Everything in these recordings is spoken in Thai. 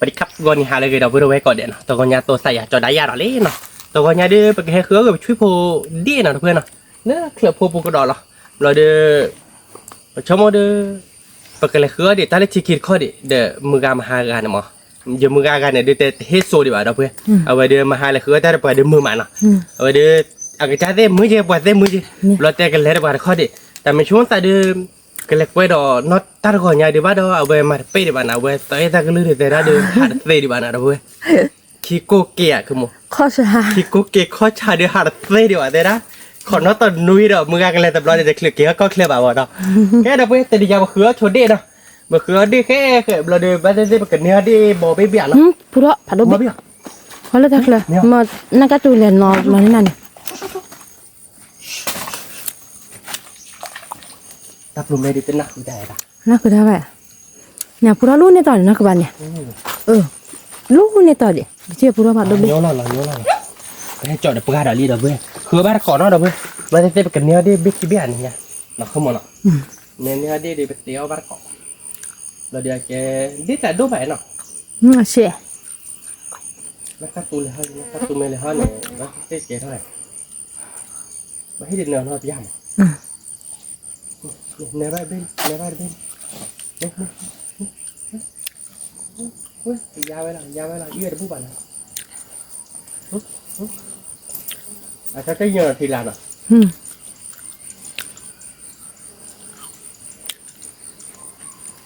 วัสดีครับวันนี้หาเลยเราเพื่อไว้ก่อนเดี๋ยวนะตัวกอนยาตัวใส่จอได้ยาหรอเล่นเนาะตัวกอนยาเดือไปแค่เครือกับช่วยโพดีนะเพื่อนเนาะเนี่ยเคลือบโพปูกระดอหรอเราเดือชมเดือไปแค่เครือเดี๋ยวตาเล็กชิคิดข้อเดี๋ยวมือกามาหากันนะมั้งเดี๋ยวมือกากันเนี่ยเดี๋ยวเฮโซดีกว่าเราเพื่อนเอาไว้เดี๋ยวมาหาเลยเครือแต่ไปเดี๋ยวมือมันเนาะเอาไว้เดี๋ยวอาจจะได้มือเจ็บปวดได้มือเจ็บเราแต่กันเลยดีกว่าข้อเดี๋ยวแต่ไม่ช่วงแต่เดือก็เลยไปดอน็อตตัดก่อนยาดีบ้าดอเอาไปมาเปย์ดีบ้านะเว้ยแต่ถ้าก็ลืมแต่ละเดือนหัดเปย์ดีบ้านะเว้ยคิโกเกะคือมั้งข้อชาคิโกเกะข้อชาเดือหัดเปย์ดีบ้าแต่ละขอนอตตอนนุ้ยดอมือกันเลยแต่เราจะเคลียร์เกะก็เคลียร์บ่าวดอแค่เดี๋ยวเว้ยแต่ดีอย่างมาเขือชนเด่นะมาเขือดีแค่เราเดือบ้านเด็กๆกันเนื้อดีบ่ไปเบี้ยนะพูดว่าผัดดบิเขาเลยทักเลยมานักการ์ตูนเรียนนอนมาที่นั่นตับลุงไม่ได้เป็นนักวิจัยละนักคือท่าแบบเนี่ยพูดว่าลูกในตอนนี้นักบ้านเนี่ยลูกในตอนนี้เชื่อพูดว่าผัดดบิโยนละให้จอดเดี๋ยวปากกาดอลีเดี๋ยวเว้ยคือบ้านขอนอเดี๋ยวเว้ยบ้านเด็กๆกันเนื้อดีบิ๊กเบี้ยนี่ไงเราขึ้นมาเนาะเนื้อดีไปเตี้ยวบ้านขอเราเดี๋ยวแกดีแต่ดูไปเนาะเชี่ยนักการ์ตูนเลยฮะนักการ์ตูนเลยฮะเนี่ยว่าเต้เก๋เท่าไหร่ว่าให้เด็กเนื้อเราย่ำเนื้อบ้านเป็นเฮ้ยยาวไปละยืดผู้บ้านนะอาจจะเยอะทีละเนาะ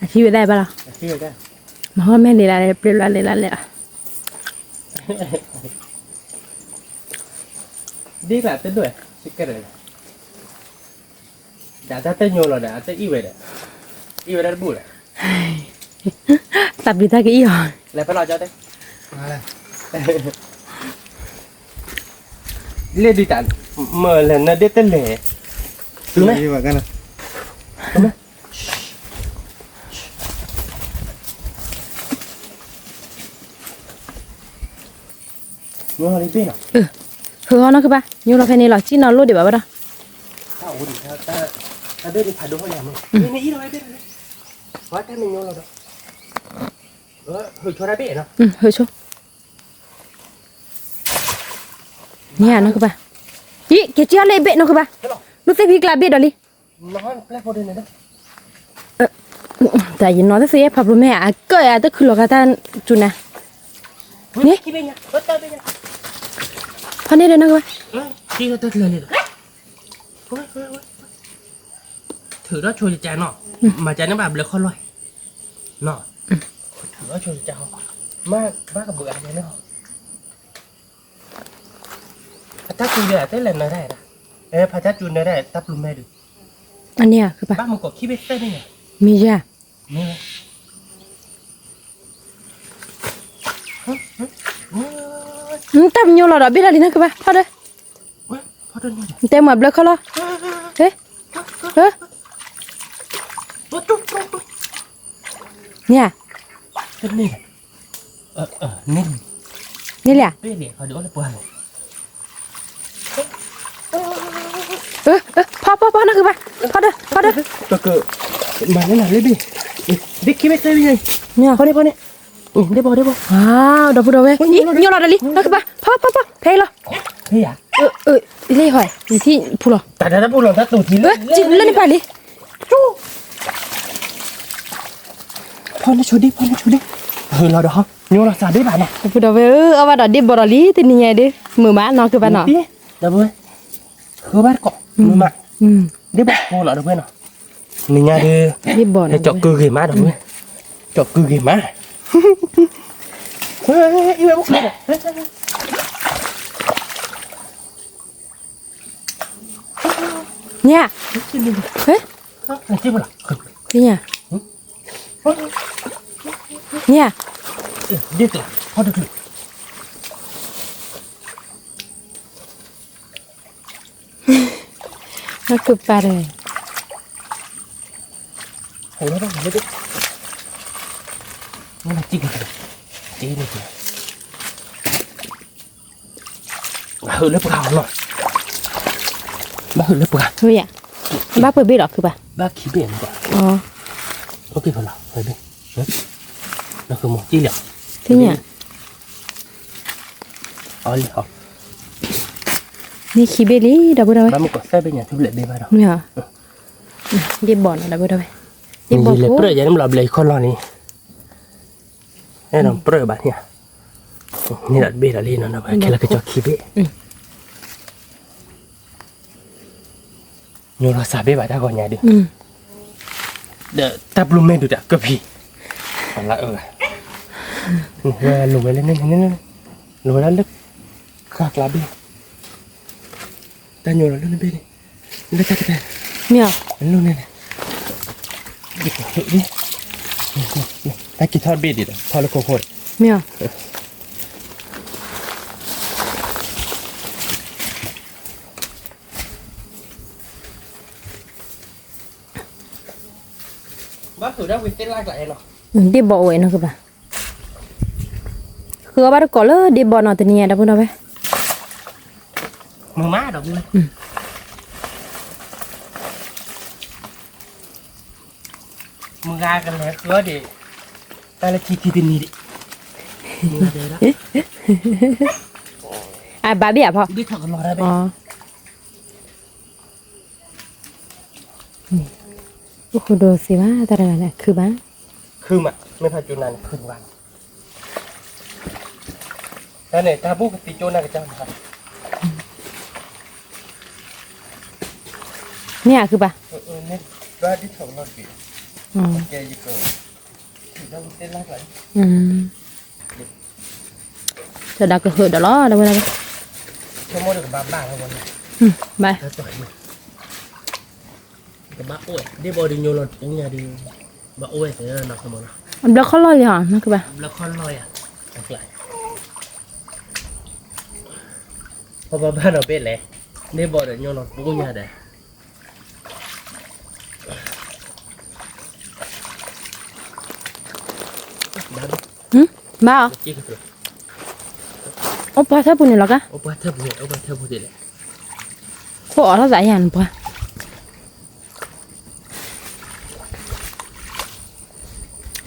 อาชีพได้ปะล่ะอาชีพได้มาว่าแม่เลยละเปลี่ยนละเลยดีแบบเต้นด้วยชิคกี้พายเดี๋ยวเต้นโยนเราเดี๋ยวเต้นอีเวดได้บุญเลยตับดีท่ากี่อ่ะแล้วไปรอเจ้าเต้เล่ดีจังเมื่อเล่นน่ะเด็ดเต้นเล่รู้ไหมดีกว่ากันนะรู้ไหมโยนอะไรเป็นอ่ะคือเขาเนาะคือปะโยนเราแค่นี้หรอจีนเราลูดเดี๋ยวแบบว่าถ้าโอ้ดิถ้าเดินไปผ่านดูเขาอย่างนี้นี่อีเราไอ้เป็นอะไรว่าแต่ไม่โยนเราดอกเฮ้ยช่วยได้เป็นเนาะเฮ้ยช่วยเนี่ยเนาะคือปะอีเกี่ยวอะไรเบ็ดเนาะคือปะลูกเตะพี่กลาเบ็ดดอลลี่นอนแปลกพอดีเลยนะแต่ยินนอนแต่เสียพับรู้ไหมอ่ะก็อ่ะแต่คือหลอกกันจุนนะนี่กี่เป็นยังเต้นเป็นยังพันนี้เลยนะคือปะที่เราเต้นเลยถือว่าช่วยใจเนาะมาใจน้ำแบบเลยข้อลอยเนาะถือว่าช่วยใจมากกับเบื่อใจเนาะถ้าคุณเดือดเต้นเล่นได้นะพระเจ้าจุนได้ตับลุมแม่ดูอันเนี้ยคือปะบ้านมึงกดขี้เบ็ดเต้นนี่ไงมีจ้ะนี่แต่มันโยนเราดอกเบี้ยอะไรนะคือปะพอเด้เต็มหมดเลยเขาเหรอเฮ้เนี่ยนี่นี่แหละเบี้ยเขาดูอะไรปวดพอนะคือปะพอเด้ก็คือมาเนี่ยนะเลยดิขี้ไม่ใช่ยังไงเนี่ยพอเนี่ยได้บ่ว้าวดอกบัวเว้ยโยนเราดอลลี่นะคือปะพอเพลย์เหรอเฮียเล่หอยที่พูดหรอแต่ถ้าพูดหรอถ้าตู่ทีจินเล่นไปเลยจู้พ่อนะชูดิเราเด้อโยนเราสาได้ป่ะเนี่ยพูดเอาไว้เอาว่าดอกดิบบอลลี่ที่นี่ไงดิมือม้านอนคือปะเนาะเดี๋ยวเว้ยคือบ้านเกาะมือมาได้บอกพ่อเหรอเดี๋ยวเว้ยเนาะนี่ไงดิบบอลให้จอกกือกี่มาเดี๋ยวเว้ยจอกกือกี่มาเฮ้ยอีเว้ยพวกนี้เนี่ยเฮ้ยจิ้มเหรอเนี่ยดิตัวพอดูนั่นคือปลาเลยโหแล้วต้องไม่ได้นี่มันจิ้มเลยจิ้มเลยหือเล็บขาวหน่อยบ้าหือเล็บขาวเฮ้ยบ้าเปิดบีหรอคือปะบ้าขี้เบี่ยนกว่าอ๋อโอเคพอละเฮ้ยเบี่ยนนั่นคือหมอจี้เหลี่ยม thế nhỉ oli ho đi khi bê lý đâu đâu ba một cột xe bên nhà thu lệ bên mà đâu nhỉ đi bỏ nó đâu đâu đi bỏ đi lệ phố bữa giờ nó làm lệ con lo này nó bữa bạn nhaนี่ละเบลลี่นั่นนะไปแค่ละก็จะคิดเบยูเราสาบเบะได้ก่อนไงดิเดี๋ยวตับลุมไม่ดูจ้ะก็พี่เอาละลงไปเล่นนี่ลงไปแล้วลึกขากลาเบแต่ยูเราเล่นเบนี่เล่นจักรแต่ nhỉ ลงนี่ดิเฮ้ยดิตะกี้ทอดเบดิทอดแล้วโคตร nhỉ bác thử ra việc tên like lại nó đi bỏ vậy nó cơ bà khứa bắt có lỡ đi bỏ nó từ nhà đâu đâu vậy mưa má đâu luôn mưa gaกันแล้วkhứa đi ta là chi tin đi à bà biết àพ่อ đi thật lo ra bên อ๋อโอ้โหดูสิว่าแต่ละเนี่ยคือบ้า คือมันไม่พอจุนันคืนวันแต่เนี่ยถ้าบุกติโจนันก็จะมา เนี่ยคือป่ะ เนี่ยว่าที่ถงเราดิ อ๋อ แกยิ่งเกินถือต้องเต้นไล่ไหล จะดักกระเหือดเดี๋ยวล้อเดี๋ยวไป ชั่วโมงเดียวกับบ้าทั้งวัน ไป ถ้าต่อยมันกับบ้าโอ้ยได้บอดี้โยนปุ้งยาดีบ้าโอ้ยแต่เนี่ยหนักสมอง เดี๋ยวเขาลอยเลยเหรอนั่นคือป่ะ แล้วค่อนลอยอ่ะหลากหลายพอบ้านเราเป็นเลยได้บอดี้โยนปุ้งยาได้ บ้า Chị cái rồi. โอ้ปลาเท่าปุ่นนี่หรอกะ Opa thấp vậy, opa thấp vậy đấy. ขอเท่าไหร่อย่างป่ะ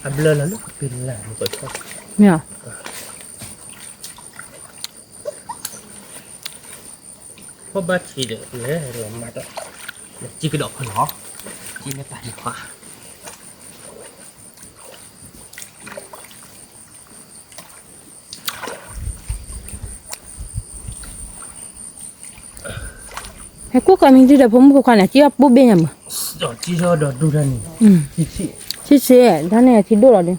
À blur là lúc pin là một cái thôi. เนี่ย Có ba chỉ được lấy rồi mà đó. Chỉ cái đọt nó. Chỉ nó phải hoa. hay quốc cái mình đi đượcผมก็เนี่ยที่ว่าปุ๊บเบี้ยมั้ง Đó chỉ cho đọt đu ra này. Chỉ chỉ. ชิท่านเนี่ยที่ดูเราดิ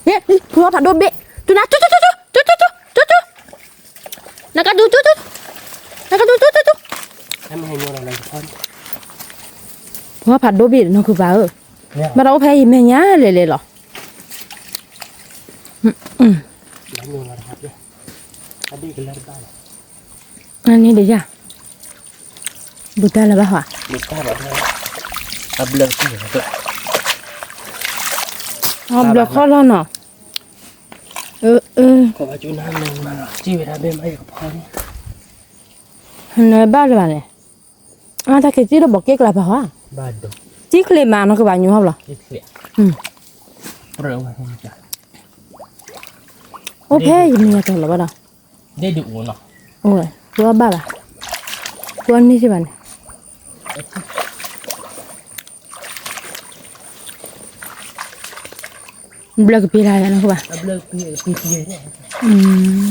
เนี่ยหัวผัดโดนเบะจุนะจุนักกระดูจุนักกระดูจุ Em hay mua là con. หัวผัดโดนเบะนั่นคือบ้าNha. มาเราแพ้ยี่แม่ย่าเลยหรอ Đánh mua là hạt đi. Hạt đi cái lợn ba này. อันนี้เดี๋ยวจ้ะบุตรอะไรบ้างวะ Được ta bảo là. À blur chỉ là được. อ๋อเบลอข้อแล้วเนาะCó ba chú nam mình mà chỉ về ra bên mấy cái phone. เนยบ้าเลยบ้าเนี่ยถ้าเกิดที่เราบอกเก๊กอะไรบ้างวะ Ba được. จี้เคลมานั่นคือบ้านอยู่ครับเหรอ Cái khịa. อืม Rượu mà không chả. โอเคยังมีอะไรหรอบ้างเนาะ Đây được uống nào. โอ้ยตัวบ้าล่ะตัวนี้สิบ้านเบลอกับปีอะไรนะคือบ้า À blur pi này. อืม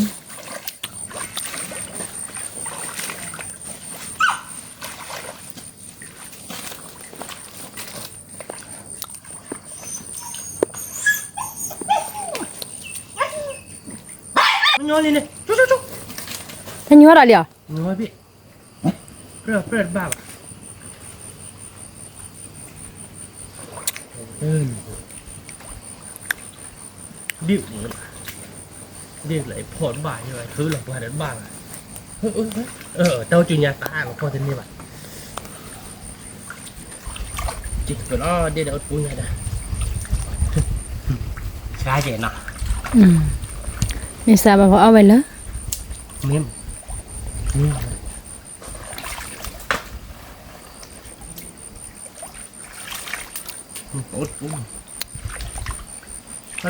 Nó nhoi lên này. Chú. ท่านอยู่อะไรเหรอ Nhoi bị. Rất ba. Điệu điệu lại phổn bài như vậy thứ là qua đến ba rồi tao chủ nhà ta mà coi thế như vậy chỉ phải nó đi đâu cũng nhà đây cái gì nào ไม่ทราบว่าเอาไว้เลย miếng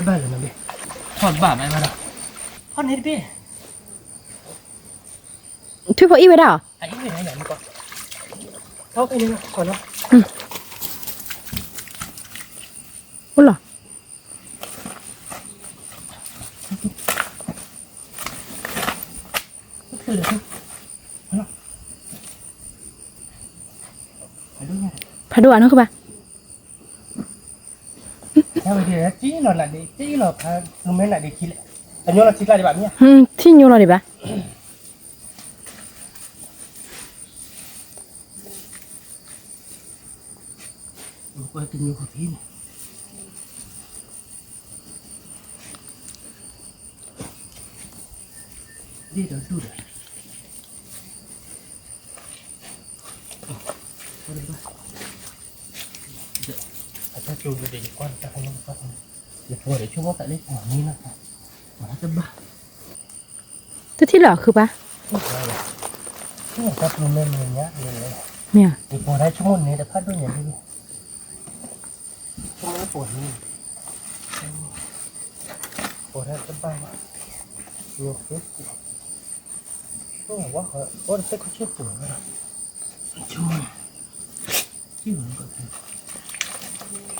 บ้านเลยนะเบ้ทอดบ้าไปมาแล้วทอดนิดเบ้ ทุบพออีไว้ได้เหรอ ไอ้ไม่ได้ไหนมันก่อนเข้าไปนี่นะก่อนเนาะ โอ้เหรอ คือเดี๋ยวมาเนาะไปดูไง พาดูอ่ะน้องคือปะ ถ้าไปเดี๋ยวจี้หล่อหน่ะดิจี้หล่อพาลุงแม่หน่ะดิคิดเลยอันนี้เราคิดอะไรแบบเนี้ย ที่ยูเราดิปะ มันก็กินอยู่กับพี่นี่ดีเดี๋ยวดูเดี๋ยวอาจจะดูเดี๋ยวก่อนจะให้มันก่อนเดี๋ยวพอเดี๋ยวช่วงว่าแต่เล็กหัวนี้นะครับมันจะบ้า ตัวที่เหรอคือปะ นี่ครับลุงแม่เนี้ยเลย เนี่ย อีกพอได้ชั่วโมงนี้แต่พัดด้วยอย่างนี้ชั่วโมงปวดนี่ปวดได้จะบ้าโยกเยอะก็ว่าเขาว่าจะเขาเชื่อปวดนะชั่วโมงที่หนึ่งก็คือ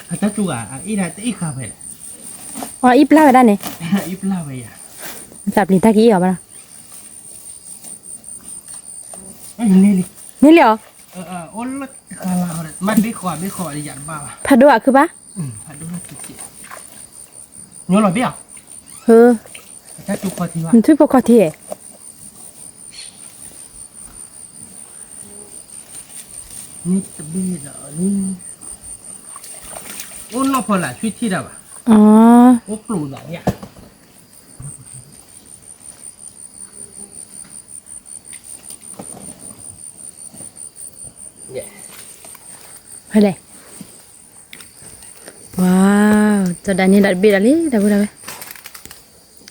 อาจจะจูอ่ะอีน่าจะอีกข้าวไป อ๋ออีปลาไปได้เนี่ย อีปลาไปอ่ะ จับลิ้นตะกี้เหรอปะ ไอ้นี่เลย นี่เหรอ โอ้ละคาราเลยมันไม่ขอดิยันบ้า พาดูอ่ะคือปะ พัดด้วยสุดเจี๋ยโยนหล่อเบี้ยว เฮ้อ ถ้าจูคอทีว่า มันทุบพอคอทีเอ นี่จะเบี้ยเหรอนี่โอ้นอพอละชีวิตที่เราอ่ะ อ๋อ โอ้ปลูกหลังเนี่ยเนี่ย ไปเลยว้าวจะได้นี่ดัดเบียดอะไรดัดเบียดอะไร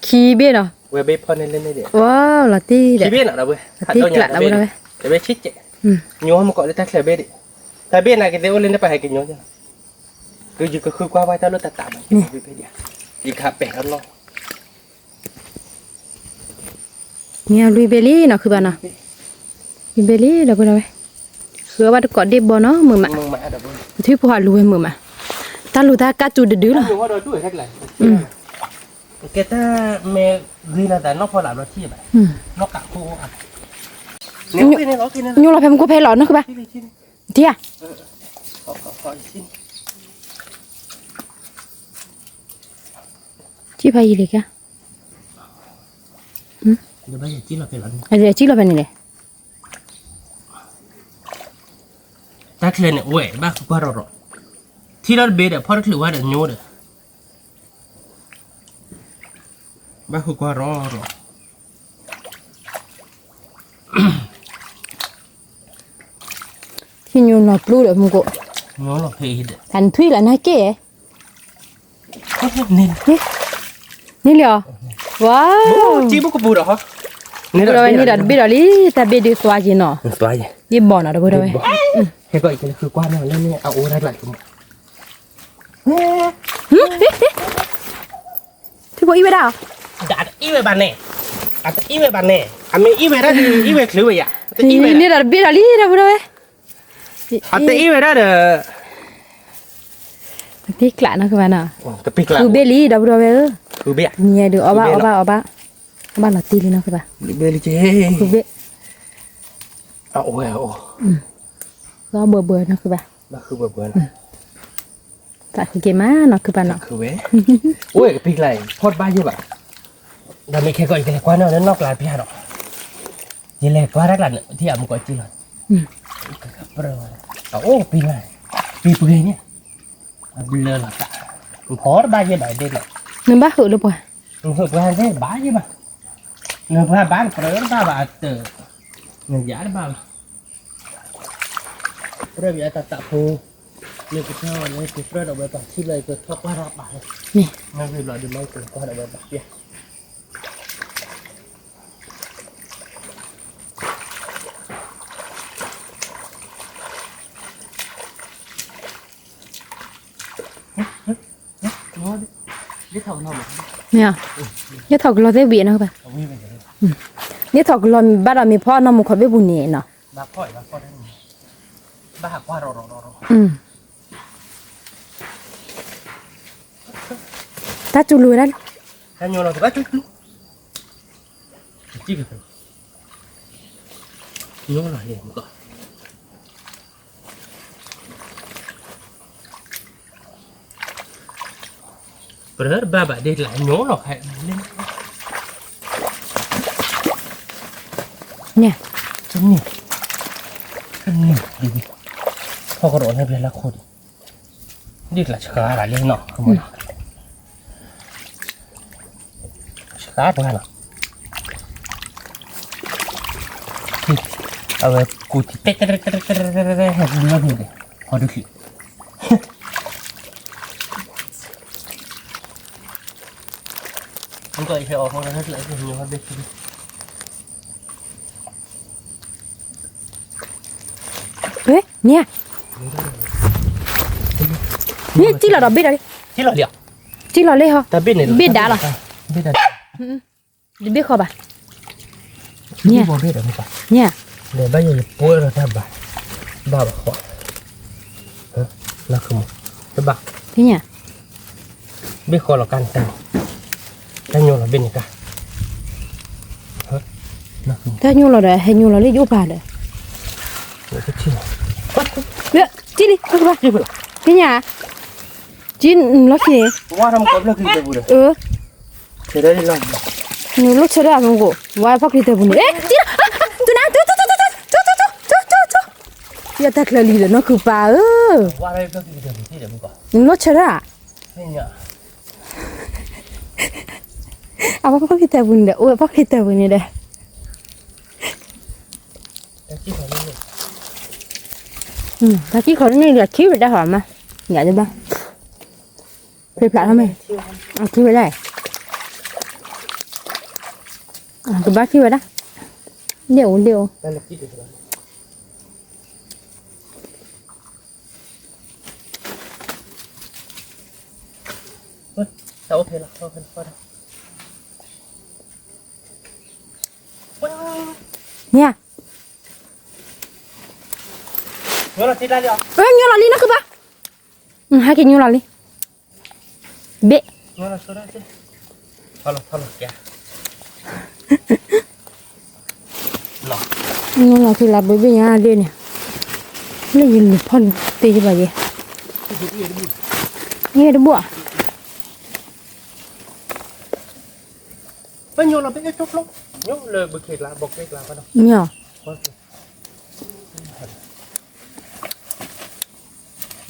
ขี้เบียดเหรอ เว็บเบ็บพอเล่นได้เดี๋ยว ว้าวลอตตี้เด็ ชี ด วิตน่ะเราเว้ย ที่กลัดเราไปเลย เดี๋ยวไปชิดเจ๊ อืม โยนมันก็เลยแต่แค่เบ็ดแต่เบ็ดน่ะกินได้โอ้เล่นได้ไปให้กินโยนจ้ะคืออยู่ก็คือกว่าไว้ถ้าเราตัดตามมันเบ็ดเนี่ยอีกขาเป็ดข้างนอก เนี่ยลุยเบลลี่เนาะคือบ้านเนาะลุยเบลลี่ดัดเบียดอะไรคือว่าก่อนเด็บบอเนาะมือมา มึงมาดับเบิ้ล ที่พอลุยมือมาตาลูตากาจูดื้อๆเหรอ อยู่ว่าเราด้วยแค่ไหนแกถ้าเมย์รีน่ะแต่นอกพอหลับเราที่แบบนอกกะโคอ่ะเนี่ยกินเนี่ยเรากินเนี่ย ยูเราแพมกูเพลหลอนเนาะคือปะ ที่นี่ที่นี่ เที่ย ขอชิ้น ที่พายเลยกะ เดี๋ยวไปอย่าจิ้มเราเป็นหลัง อะไรจี้เราเป็นยังไง ถ้าเคลียร์เนี่ยโอ้ยบ้าคือว่าเราที่เราเบสเนี่ยพอเราถือว่าเดี๋ยวโย่เด้อบ้าคือว่าเรา ที่ยูนอปลูเดี๋ยวมึงกู โย่เราเพย์เด้อ ทันทุยละนะเก๋ เนี่ย นี่เหรอว้าว จีบุกบูเหรอฮะ เราไปนี่ดัดเบียดอะไรแต่เบียดสวาจีเนาะ ตัวใหญ่ ยี่บอลนะเราไปเลย แค่ก็อีกคือกว้านเนี่ยแล้วเนี่ยเอาโอ้ได้หลายตัว ที่พออีไปได้ ดัดอีเวบันเน่อัดอีเวบันเน่อันนี้อีเวได้ดีอีเวคลือไปอ่ะแต่อีเว นี่ดัดเบียดอะไรเราไปเลย อัดอีเวได้เด้อ ที่กลานะคือมันอ่ะ แต่ปีกละ คือเบลี่เราไปเลย คือเบี้ย เนี่ยดูเอาบ้าหลอดตีเลยนะคือปะ เบี้ยเลยเจ้ คือเบ เอาโอ้ยโอ้ ก็เบื่อนะคือปะ มาคือแบบเบิ้ล แต่คือเกมาเนาะคือปะเนาะ คือเว้ยโอ้ยปีกไหลพอดบ้าเยอะแบบเราไม่แค่ก็อีกเลยกว่าเนี่ยนอกลานพี่ฮะหรอกยี่เล็กกว่ารักหลานที่อ่ะมึงก็จีนหน่อยครับเปล่าโอ้ปีไหลปีเปลือยเนี่ยเบลอหรอกพอดบ้าเยอะแบบเด็ดเลย นึกบ้าหือหรือเปล่า Ngược ra thế bá chứ mà. Ngược ra bán phải ba bà tử. Người giá đó ba. Rồi bây giờ ta tạo phù. Nên cái theo này cái phơi đầu bề mặt chi lời cái thoát qua ra bà. นี่ Nên vì loại được mấy cái qua đầu bề mặt kia. Nó đi thầu อกนอก เนี่ยเนี่ยถอกเราได้เวียนนะค่ะ เอาวิ่งไปเลย เนี่ยถอกเราบ้านเรามีพ่อน้องมุขอไปบุญเนี่ยเนาะ บ้าพ่อยบ้าพ่อได้บ้าหักว่ารอ ถ้าจูรู้แล้ว ถ้าโยนเราก็จุ๊บจิ๊กไปโยนอะไรเนี่ยมึงก็เปิดบ้าบ้าเด็กหลายโยนหรอกใครเล่น เนี่ย ฉันนี่ดีพ่อก็ร้อนให้เป็นละคนเด็กหลายช้าหลายเรื่องเนาะขโมยช้าตรงนั้นเนาะเอาไว้กูที่เตะให้ดูแล้วดูเลยพอดูสิมันก็ไอ้เหี้ยออกมาแล้วนั่นแหละที่มันเด็ก เฮ้ยเนี่ยเนี่ยจีเราเบ็ดอะไร ที่เราเลี้ย จีเราเลยเหรอ แต่เบ็ดเนี่ย เบ็ดด่าเหรอ เบ็ดด่า เบ็ดเขาป่ะ เนี่ยเบ็ดอะไรป่ะ เนี่ย เดี๋ยวบ้านยังป่วยเราทำบ้าบ้าบ้าขวาฮะแล้วคือมั้งจะบ้า ที่เนี่ย เบ็ดคอเรากันแต่โยนเราเบ็ดนี่กันฮะแล้วคือ ถ้ายูเราเลยให้ยูเราเลยยูป่าเลย เราก็ชิม เฮ้ยจีนี่เขาป่ะ ชิมเลย ที่เนี่ยจีนล็อกเสีย ว่าทำกับเราคือจะบุญ เสียได้ลอง นูล็อกเสียอะไรมึงกูว่าพักที่เตบุญเอ๊ะจีน่ะตัวนั้นตัวอย่าตักเลยเลยน้องคือป่าว่าอะไรก็คือจะบุญที่เดี๋ยวมึงก่อน นูล็อกเสียอะไร เนี่ย เอาพักที่เตบุญเด้อโอ้ยพักที่เตบุญนี่เด้อ แต่ที่เขาเนี่ย ถ้าที่เขานี่เดี๋ยวคิดไปได้หรอมาอยากจะบ้างไปปลาทำไมเอาคิดไปได้กูบ้าคิดไปได้เดี๋ยว นั่นแหละคิดดูสิเฮ้ยแต่โอเคละโอเคพอแล้ว เนี่ย โยนเราติดได้เลย ยูหล่อลีนะคือปะให้กินยูหล่อลีเบะ โยนเราช่วยได้สิพอแล้วแกหล่อ ยูหล่อคือลาเบะเบะยังเดียเนี่ยนี่ยินพ่นตีจะไปยี่เนี่ยดูบัว เป็นโยนเราเป็นไอ้จุกลงโยนเลยบุกเขตละบอกเขตละก็ได้ เนี่ย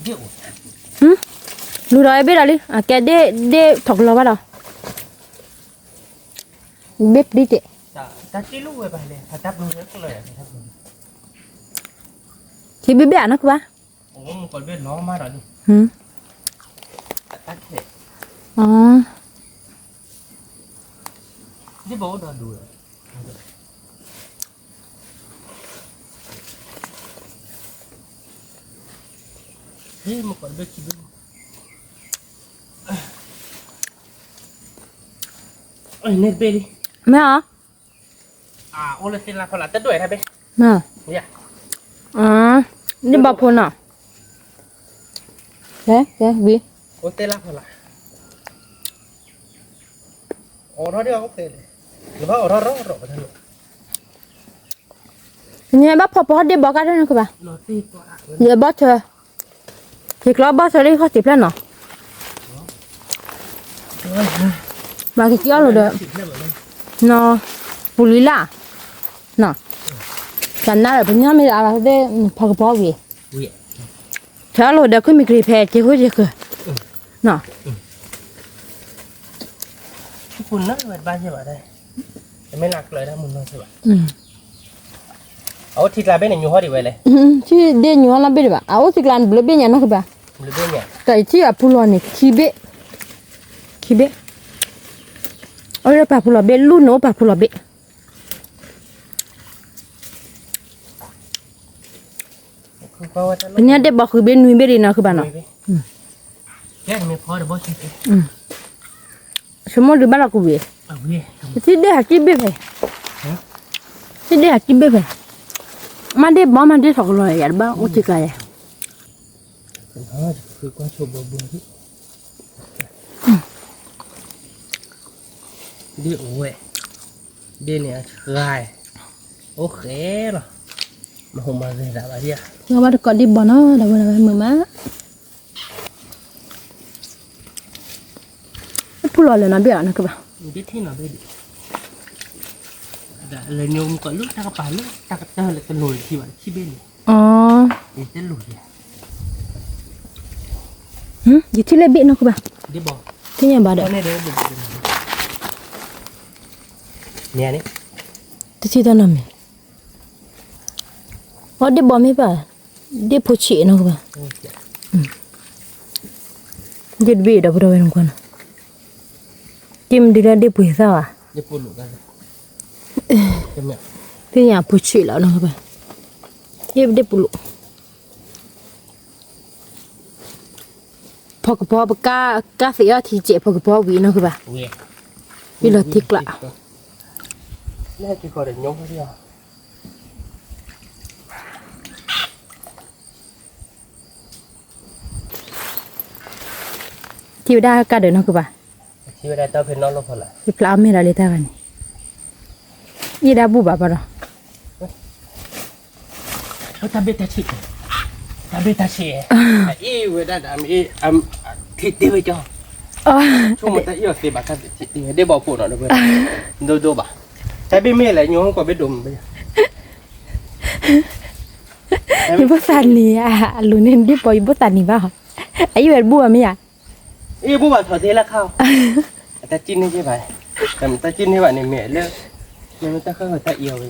เดี๋ยว รู้ได้เบะอะไรแกเดถกเราบ้าหรอเบะดิเจ จะที่ลูกไปเลยถ้าจับดูเยอะเลยครับ ที่เบะเบะนะคือปะ โอ้มันก่อนเบ็ดน้องมาหน่อยดิตัดเห็ด อ๋อ ที่บอกว่าดูเลยเฮ้ยมันก่อนเบ็ดคิดดูเอ้ยเน็ตเบ็ดดิ ไม่เหรอ โอเลตินลาพลัดจะด้วยนะเบ็ด ไม่เหรอ เนี่ย อ๋อนี่บาพูนอ่ะเอ๊ะวิ โอเตลาพลัดโอ้รอเดียวโอเคเลยหรือว่ารอไปทางนู้น เนี่ยบ้าพอเดี๋ยวบอกกันด้วยนะคือปะ รอตีตัว เดี๋ยวบอสเธอที่กล้าบอสเธอได้ข้อสิบแล้วเนาะบางทีก็รู้เด้อเนาะบุรีล่ะเนาะกันน่าแบบนี้ไม่อะไรได้พอกระเพาะวีถ้าเราเดี๋ยวขึ้นมีกรีเพจเจ้าคุยเจ้าคือเนาะ คุณนะเวทบ้านใช่ไหมได้จะไม่หนักเลยนะมึงน้องใช่ไหมเอาทีละเบ็ดอยู่ห้อดีไว้เลย ที่เดี๋ยวอยู่อะไรแบบเอาสิกลานเบลเบี้ยนะคือปะ หรือเบ็ดเนี่ย แต่ที่อ่ะพูดว่านี่คีเบเอาเลยปะพูดว่าเบลลูโนปะพูดว่าเบ คือเพราะว่าถ้า อันนี้เด็กบอกคือเบนนุยเบรีนะคือบ้านเนาะ แค่มีพอเดี๋ยวบอกชิม ชั่วโมงหรือบ้านเรากูเวีย เอาเว้ย ที่เด็กกินเบี้ยไปที่เด็กกินเบี้ยไปมันได้บ้ามันได้ถกลอยอย่างบ้างโอ้จิกาย คือความโชว์บัวที่ดีโอ้ยดีเนี่ยใช่โอเคหรอมาหงมาเลยแบบนี้ เราบ้านก็ดีบ้านเนาะเราบ้านมือมาพูดลอยเลยนะเบี้ยนะคือบ้า ดีที่ไหนดีแต่เลยโยมก็ลูกตากระป๋าลูกตากระเตอเลยกันหลุดที่ว่าที่เบน อ๋อ เดี๋ยวจะหลุดเลย อยู่ที่เลเบนนะคือบ้า ดีบอก ที่ยังบ้าเด้อ เนี่ยเดี๋ยวเนี่ยนี่ ที่ตอนนั้นมั้ยอ๋อเดี๋ยวบ้าไม่ป่ะเดี๋ยวพูดชี้นะคือบ้าเดี๋ยวเบี้ยเดี๋ยวพูดอะไรกันกิมดีแล้วเดี๋ยวพูดซะวะ เดี๋ยวปวดหลุดกันจะเนี่ย ที่ยังพูดชี้แล้วนะคือบ้าเดี๋ยวพูดพอกระเพาะกาเสียทีเจ็บพอกระเพาะวีนะคือบ้า เว้ย วิลติกละ นี่คือคนเดินยงเขาที่อ่ะ ที่ได้ก็เดินนะคือบ้า ที่ไม่ได้ต้องเป็นน้องลงพอละ ที่พลาไม่ได้เลยท่ากันยี่ดาบูบ้าปะเนาะ เขาทำเบต้าชิทำเบต้าชิอีเวด้าดามอีทิดดีไปจ้า อ๋อ ช่วงมันจะเยอะสิบ้ากันทิดดีได้บอกพูดหน่อยด้วยดูบ้าใช้ไม่เมื่อไรยงกว่าไปดมไป ibu tani lu nen di po ibu tani ba ayu er bu mi ya อีผู้บ่าวถอดเทละข้าวแต่จิ้นให้ใช่ไหมแต่มันจะจิ้นให้ว่าเนี่ยเมียเลิกมันจะเข้าตาเอียวเลย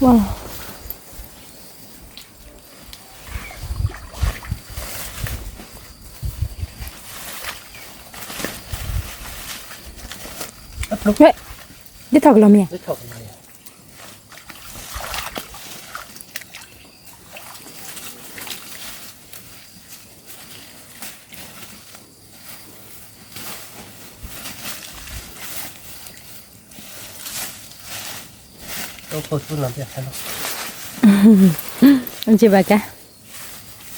wow ลูก เฮ้ยได้ถอกเรามี จะถอดเลยต้องโพสต์พูดหน่อยเพียงแค่นั้น อันจิบะกะ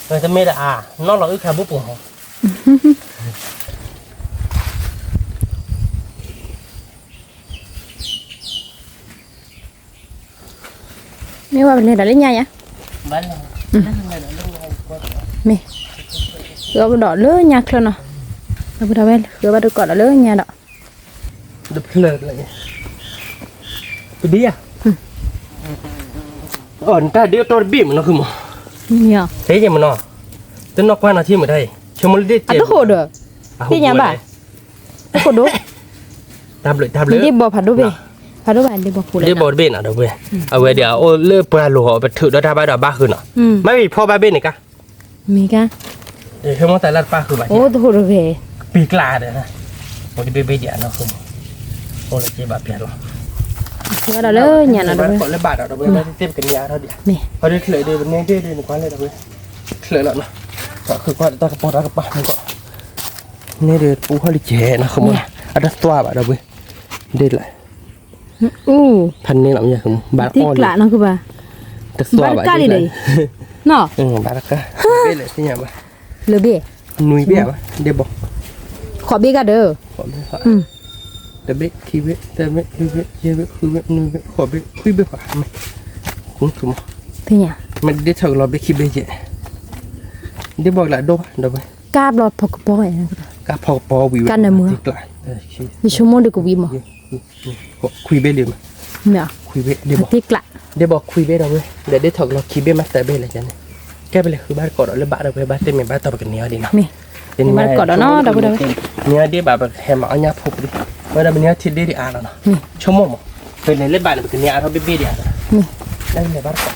เราจะไม่ได้นอกเราอึดขาบุปผง ไม่ว่าเป็นอะไรเล่นยัง บ้านเรานั่งไงเดี๋ยวนั่งไงว่า มีเราไปดอดเลยยักษ์เลยเนาะเราไปทำไมเราไปดูก่อนเลยยักษ์ดอก ดูเพลิดเลยไปดีอ่ะอ๋อแต่เดี๋ยวตัวบีมันคือมั้ง เนี่ย เฮ้ยยังมันเนาะต้นนกว่านาทีเหมือนได้ชมเลย อ่ะตัวโหดเด้อที่ยังบ่าตัวโหดดู ทำเลย นี่บอกผัดดูเบผัดดูบ้านนี่บอกพูดเลย เดี๋ยวบอดเบนอ่ะเดี๋ยวเว้ยเอาไว้เดี๋ยวโอ้เลิกปลาหลวงไปถือแล้วทำบ้าดอกบ้าขึ้นอ่ะไม่มีพ่อบ้าเบนอีกอ่ะ มีกะ เดี๋ยวเชื่อมั่นแต่ละป้าคือแบบ โอ้ตัวโหดเบ ปีกลาเด้อนะโอ้ที่เบเดียเนาะคือโอ้เลยเจ็บแบบเปลี่ยนหรอ ว่าเราเลยยักษ์นะ บ้า ดู นคนละบาทอ่ะเดี๋ยวไม่เต็มกันยาเท่าเดียว นี่ พอได้เคลื่อนเดินเป็นเงี้ยเดินกว่าเลยเดี๋ยวเว้ยเคลื่อนแล้วนะก็คือว่าตากระป๋องตากระป๋ามันก็นี่เดินปูเขาลิเจนะคือมันอันนั้นตัวแบบเดี๋ยวเว้ยเดินเลย อู้ พันนี้หลังอย่างคือบ้าน ที่ อ้อน กละนะคือบ่า แต่ตัวแบบ บ้านกะเลยเนาะ บ้านละก็เบ้เลยที่เนี่ยบ้า เลยเบ นุยเบี้ยบ้าเดี๋ยวบอก ขอเบกะเด้อ ขอไม่ค่ะแต่เบ้คีเบ้แต่เบ้คีเบ้เยเบ้คือเบ้นุยเบ้ขอเบ้คุยเบ้ขวาไหมคุ้มคุ้ม พี่เนี่ย มันได้เท่าเราเบ้คีเบ้เยเดี๋ยวบอกละโดบเดี๋ยวไป กาบรอพอกปอยนะ กาพอปอวิว กันในมือ กลาย มีชั่วโมงเดียวกูวีม คุยเบ้เดียว เนี่ย คุยเบ้เดี๋ยวบอก ที่กละ เดี๋ยวบอกคุยเบ้เราเว้ยเดี๋ยวได้ถกเราคีเบ้มาแต่เบ้อะไรกันแกไปเลยคือบ้านก่อนแล้วบ้านเราไปบ้านเต็มบ้านต่อไปกันเนี้ยดีนะ มีมันกอดเนาะเดี๋ยวกูเดี๋ยว เนี้ยดีแบบแฮมอันนี้พบดิเมื่อเราเป็นเนี้ยทิดดีอ่านแล้วเนาะชั่วโมงเป็นในเล่นบ้านเราเป็นเนี้ยเราเบ้เบ้เดียว มี ได้ในบ้านก่อน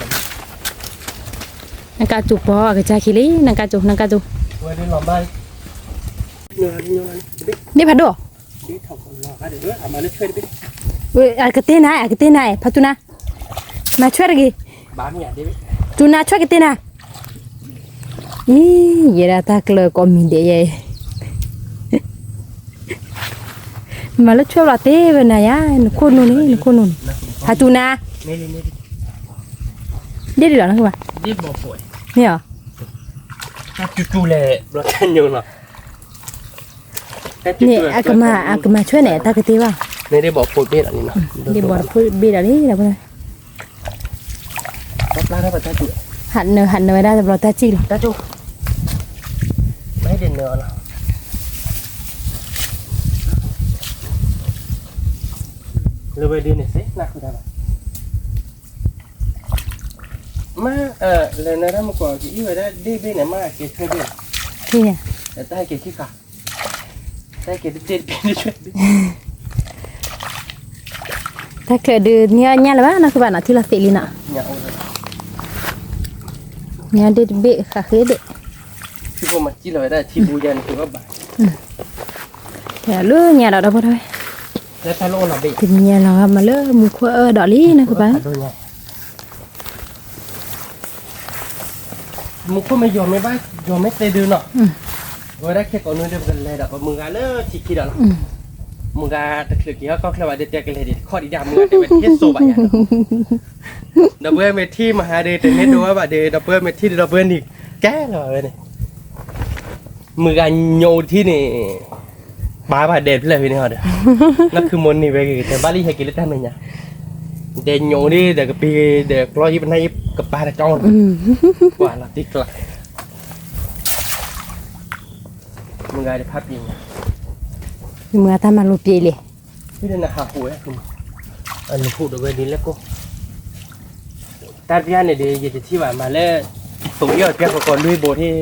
นังกาจุปอกระจายคิรินังกาจุนังกาจุ ไว้ได้ลองบ้านเนื้อเด็ก นี่พัดดู ดีถกรอเดี๋ยวมาเล่นช่วยดิ เว้ยอากาเตน่าอากาเตน่าพัดจุนะมาช่วยกัน บ้านเนี่ยดิ จุนะช่วยกันเตน่าอีเยราตากเลก็มีเดีย mà lúc trước là té về này á nó khôn luôn đấy nó khôn luôn hả tu na นี่นี่ đi đi đó nó các bạn นี่บ่ป่วย nè à ถ้าจู่ๆเลยรถทันอยู่เนาะแต่จู่ nè à cái mà chơi này ta cái tí vào ไม่ได้บอกป่วยเป็นอันนี้เนาะ đi bỏ phơi bị là đi là cái รับร้านได้ป่ะจ้าจู่ hạn nơi đây là bỏ ta chi rồi จ้าจู่ไม่เด่นเนื้อเนาะเลยไปดูหน่อยสินักคืออะไรมาเลยนะเรามาก่อนที่อยู่ได้ดีเป็นเนี่ยมาเกี่ยวกับ thì nè แต่ได้เกี่ยวกับได้เกี่ยวกับเด็ดเป็นช่วย ta kể được nha là bác nó các bạn nào thì là phê li nè เนี่ยเอาเลย nha đi bị khá khế đấy ที่ผมมาจีเลยได้ที่บูยันคือว่าบ่าย thế lứa nhà đó đâu thôi แล้วถ้าโลละเบ็ด thì nhà là mà lứa mua khoa đỏ lý nè các bạn โดนไงมึงก็ไม่ยอมไม่บ้ายอมไม่เตะดูเนาะว่าได้แค่ก่อนนู้นเดิมกันเลยดอกมึงกันเลยที่คิดอ่ะเนาะมึงกันตะเกียบกี่ก็แค่ว่าเด็ดกันเลยดิข้อดีดามึงกันเป็นเทสโซบะอย่างดับเบิลเมที่มหาเดย์แต่เน็ตดูว่าแบบเดย์ดับเบิลเมที่ดับเบิลนี่แก่เลยเนี่ยมึงกันโยที่นี่บ้าบ้าเด็ดเลยพี่นี่เหรอเด้อนั่นคือมนนี่ไปแต่บ้านนี้ให้กินแล้วทำไงเนี่ยเดนโยนี่เด็กปีเด็กร้อยยี่สิบห้ากับปลาจ้องกว่าละติ๊กละมึงไงได้พัดยิง nhưng mà ta mà lụp gì liền พี่เดินหาหัวคุณอันนี้พูดด้วยดินแล้วก็ตาพี่อันเนี่ยเดี๋ยวจะที่ว่ามาแล้วส่งยอดเพียงก่อนด้วยโบที่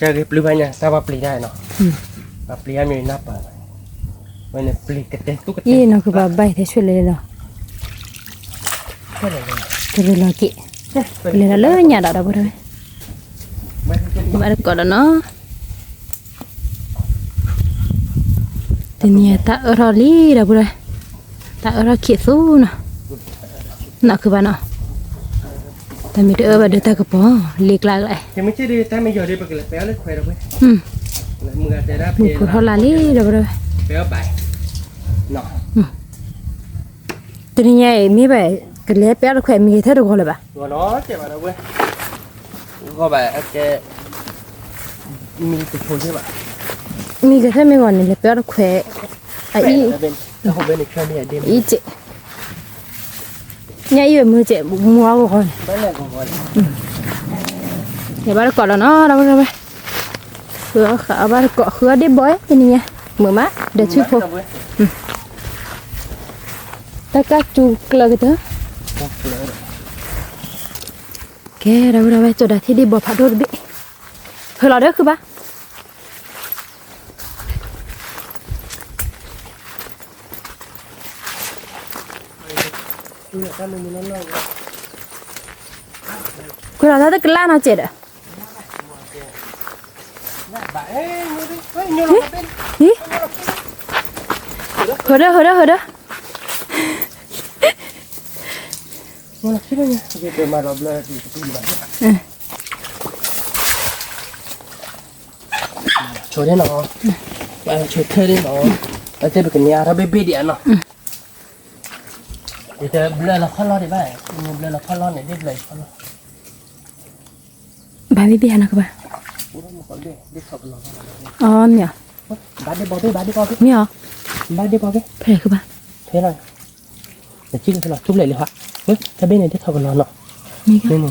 จะเรียบหรือไม่เนี่ยถ้าว่าปลีได้เนาะปลีมีนับอ่ะมันเนี่ยปลีกระเตะตุ๊กตา ý nó cứ bảo bay thế chuyện lên rồi แค่ไหนเลย cái lên là kỵ lên là lứa nhà đó đâu thôi ไม่ใช่ mà có đó nó thì nhà ta ở đó lý đâu rồi ta ở đó kỵ số nè nọ cứ bảo nó ta mới đỡ và đỡ ta cứ bỏ liệt lại lại จะไม่ใช่ดิแต่ไม่ยอดดิปกติแปลเลยแขวนเอาไว้มึงอาจจะได้เพล một phút họ là lý đâu rồi แปลไปเนาะ từ nhà mi vậy cái lẽ bé nó khỏe mi thế được không là bà ตัวน้อยเจ็บอะไรเว้ยก็แบบแกมีติดโชว์ใช่ป่ะ mi cái thế mi còn này là bé nó khỏe à แต่ ý เป็นถ้าผมเป็นอีกแค่นี้เดม ý chị nhà ý mưa chị mua của con ไม่แรงกว่าก่อน thì bà nó cọ là nó đâu rồi khứa khả bà nó cọ khứa đêm bói thế này nha mở mắt để chui phục tất cả chu là cái thứ kê đâu đâu chỗ đây thì đi bỏ phát đôi bị hơi lo đấy cứ ba เนี่ยถ้ามันมีน้อง cứ là ta cái lan nó chết à ๆน่าบ้าเอ้ยดูดิเฮ้ยโยนลงมาเป็น ý hồi đó โยนลงที่ไหนเนี่ยเดี๋ยวมารอบเลยที่ตู้ดีบ้านโชว์ได้หนอโชว์เธอได้หนอแล้วจะเป็นเนี่ยถ้าเบ๊ะเดี๋ยวเนาะเดี๋ยวจะเบลอแล้วข้อล้อได้ไหมเบลอแล้วข้อล้อเนี่ยได้เลยข้อล้อ bà biết biết hả các bạn ได้ขอบล้อ nhỉ บ้านได้บอลด้วยบ้านได้บอลด้วย mi hả บ้านได้บอลด้วย phải các bạn เท่าไรเดี๋ยวจิ้มกันหน่อยทุบเลยเลยวะเฮ้ยถ้าเบ้เนี่ยได้ขอบล้อเนาะ mi cái นี่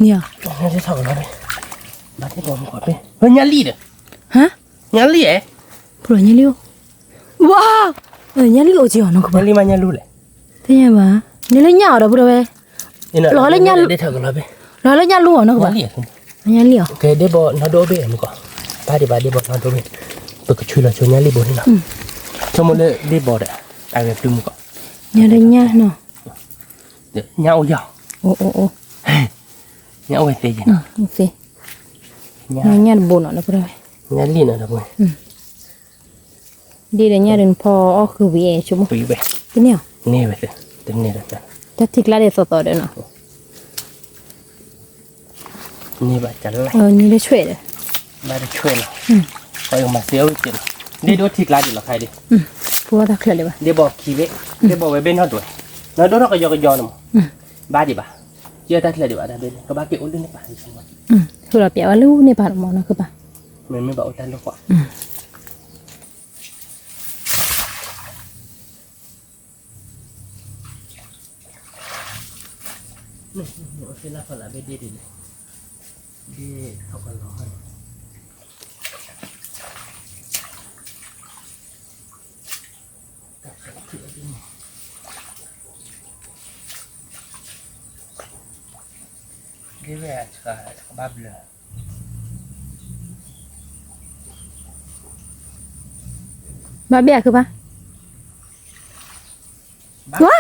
mi hả ได้ขอบล้อเลยบ้านได้บอลขอเป็นเฮ้ยยันลีเด้อ hả ยันลีเอ๋ bữa nhà liu wow nhà liu gì hả nó các ยัน bạn ลีมายันรู้เลย thế nhà bà nhà liu nhỏ đó bữa về นี่นะ ล้อแล้วยัน ได้ขอบล้อไป rồi lấy nhà luôn hả nó các ยัน bạn ลี nhà liu โอเคได้บอลนาโดเบ้มึงก่อนบ้านได้บอลนาโดเบ้เปิดกระชุยเลยช่วยยันลีบอลนี่นะชมเลยได้บอลเด้อไอ้แบบดึงมึงก่อน nhà đây nhà nó เดี๋ยวเงาเยา ô ô ô เงาไว้เตย ok เงา nhà buồn nó bữa về ยันลีนะทุกคน đi đến nhà đừng phò cứ về chú ปีไป cái nào นี่ไปเลยเต็มนี่เลยจ้ะ ta thích là để sọt đấy nó นี่แบบจันไร như để chuyện đấy มาได้ช่วยเนาะไปออกมาเสียวจริงเดี๋ยวทิกลาดิหรอใครดิ พัวตาเคลียร์เลยป่ะ เดี๋ยวบอกคีเวเดี๋ยวบอกไว้เป็นเท่าด้วยแล้วโดนก็ยอกยอนมั้งบ้าดิบ้าเจ้าตาเคลียร์ดิบ้าได้เป็นก็บ้าเกี่ยวอุ่นนี่ป่ะใช่ไหม คือเราเปียว่าลูกในป่าหมอนะคือป่ะ ไม่บอกอุ่นลูกกว่านี่เอาเส้นหน้าคนละเบ็ดดีเลยดีเขาก็ร้อนดีเว้ยก็บ้าเบื่อ บ้าเบี้ยคือป่ะว้า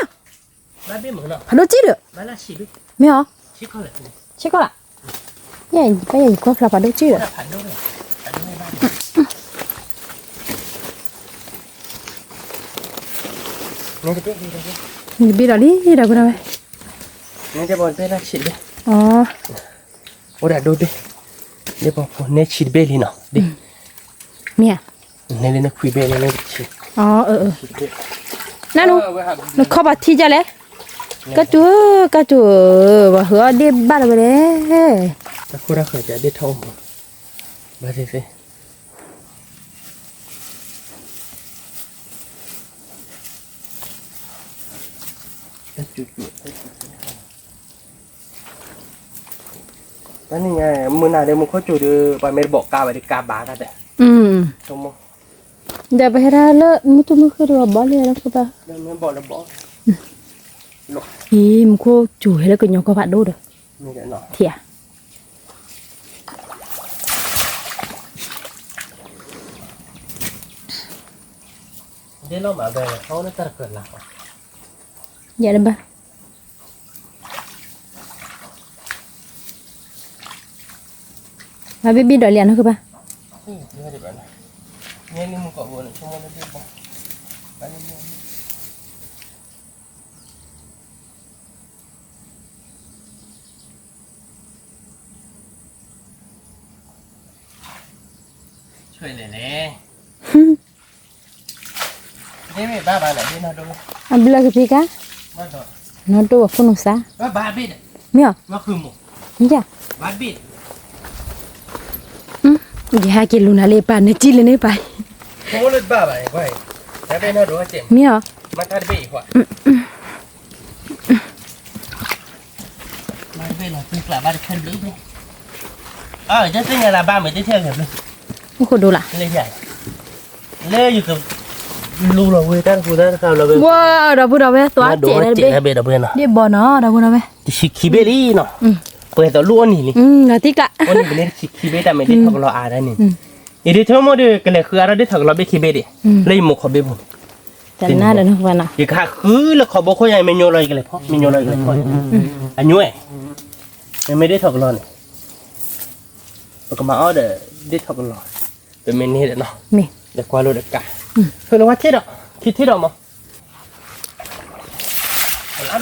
บ้าเบี้ยเหมือนเนาะ ฮัลโหลจีเด้อ บ้าละชิบ ไม่เหรอ ชิบเขาเลย เช็คก่อนละเนี่ยไปอย่างก็ฟลาปาโดจีเด้อ ผ่านด้วยผ่านด้วยบ้านนี่จะเป็นยังไง นี่บีดอลี่นี่ดากูนะเว้ย นี่จะบอกเป็นละชิบเลย อ๋อ โอ้ด่าดูดิเดี๋ยวบอกผมเนี่ยชิบเบลีเนาะดิ เมีย เนี่ยเลยนะคุยเบลีเนี่ยชิบ อ๋อนั่นนูนูเข้ามาที่จะเลยก็จูว่าหัวเด็บบ้านไปเลย ถ้าคุณรักจะได้ท่อมบ้าสิสิจุดนั่นนี่ไงมือหน้าเดี๋ยวมึงเขาจุดไปเมย์บอกกาไปดิกาบากันแต่ตรงมั้ง เดี๋ยวไปให้ได้เลยมุตุคือว่าบอลเลยแล้วคือป่ะ เดี๋ยวเมย์บอกแล้วบอกหลบ อีมโคจู่ให้แล้วก็ยองก็ผัดดูเด้อ นี่เดี๋ยวหน่อย เถีย เดี๋ยวเรามาเบลเขาเนี่ยจะเกิดหลัก อย่าเลยป่ะมาบีดอเลียนคือป่ะ นี่ไม่ได้แบบนั้นเนี่ยนี่มึงก็วนชั่วโมงนึงเดียวบอกไปนี่ช่วยเลยเลยนี่ไม่บ้าบ้าไหนนี่นะดู อับลากพี่กะ บ้าดอก นอนตัวฟุ้งซะ บ้าบิด เมีย มาคือหมู นี่จ้ะ บ้าบิด อย่ากินลูนาเลยป่ะเนี่ยจีเลยเนี่ยไป โมเลยบ้าไปไปแต่เป็นน่าดูว่าเจ็บ เมีย มาทัดไปอีกว่ามาไปหน่อยคือกลับบ้านขึ้นลึกเลยจะเป็นไงล่ะบ้านเหมือนที่เที่ยวแบบนี้ มึงคนดูล่ะ เลยใหญ่เลยอยู่กับลูเราเว้ยตั้งกูตั้งข้าวเราเว้ย ว้าวเราพูดเราเว้ยตัวเจ๋งเลย เจ๋งนะเบ้เราเว้ยเนาะ เดี๋ยวบอเนาะเราพูดเราเว้ย ชิคกี้เบลี่เนาะเปิดตัวล้วนนี่ เราที่กะ วันนี้เป็นเรื่องชิคกี้เบลี่แต่ไม่ได้ทำเราอ่านนี่อีเดียวทั้งหมดเลยกันเลยคือเราได้ทำเราเบคิเบลี่เลยหมกขบเบ้ผม แต่หน้าเดี๋ยวนะวันน่ะ อีกค่ะคือแล้วขบเขาใหญ่ไม่โยนอะไรกันเลยเพราะไม่โยนอะไรกันเลยพ่ออันนี้ยังไม่ได้ทำเราเนี่ยแล้วก็มาเอาเดี๋ยวได้ทำเราเป็นเมนี่เดี๋ยวเนาะ มี เดี๋ยวกว่าเราเด็กกะคือเราว่าที่ดอกคิดที่ดอกมั้งร้าน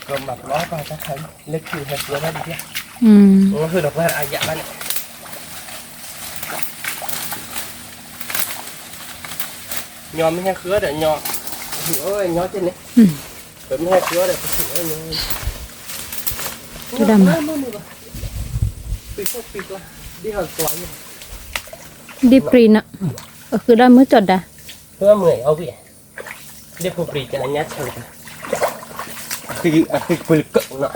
ก็มาร้อยกว่าจะใช้เล็กคือแบบเยอะได้ดีอ่ะก็คือดอกว่าอายะบ้านยอมไม่ให้เครือเดี๋ยวยอมเอ้ยยอมจริงเลยเปิดไม่ให้เครือเดี๋ยวไปถือเอ้ยยอม จะดำ ปีกว่าดีหันตัวอยู่ ดีปรีนอ่ะคือได้เมื่อจดอ่ะ เพื่อเมื่อยเอาพี่เดี๋ยวผมปรีจะยัดเฉยคือปลีกเนาะ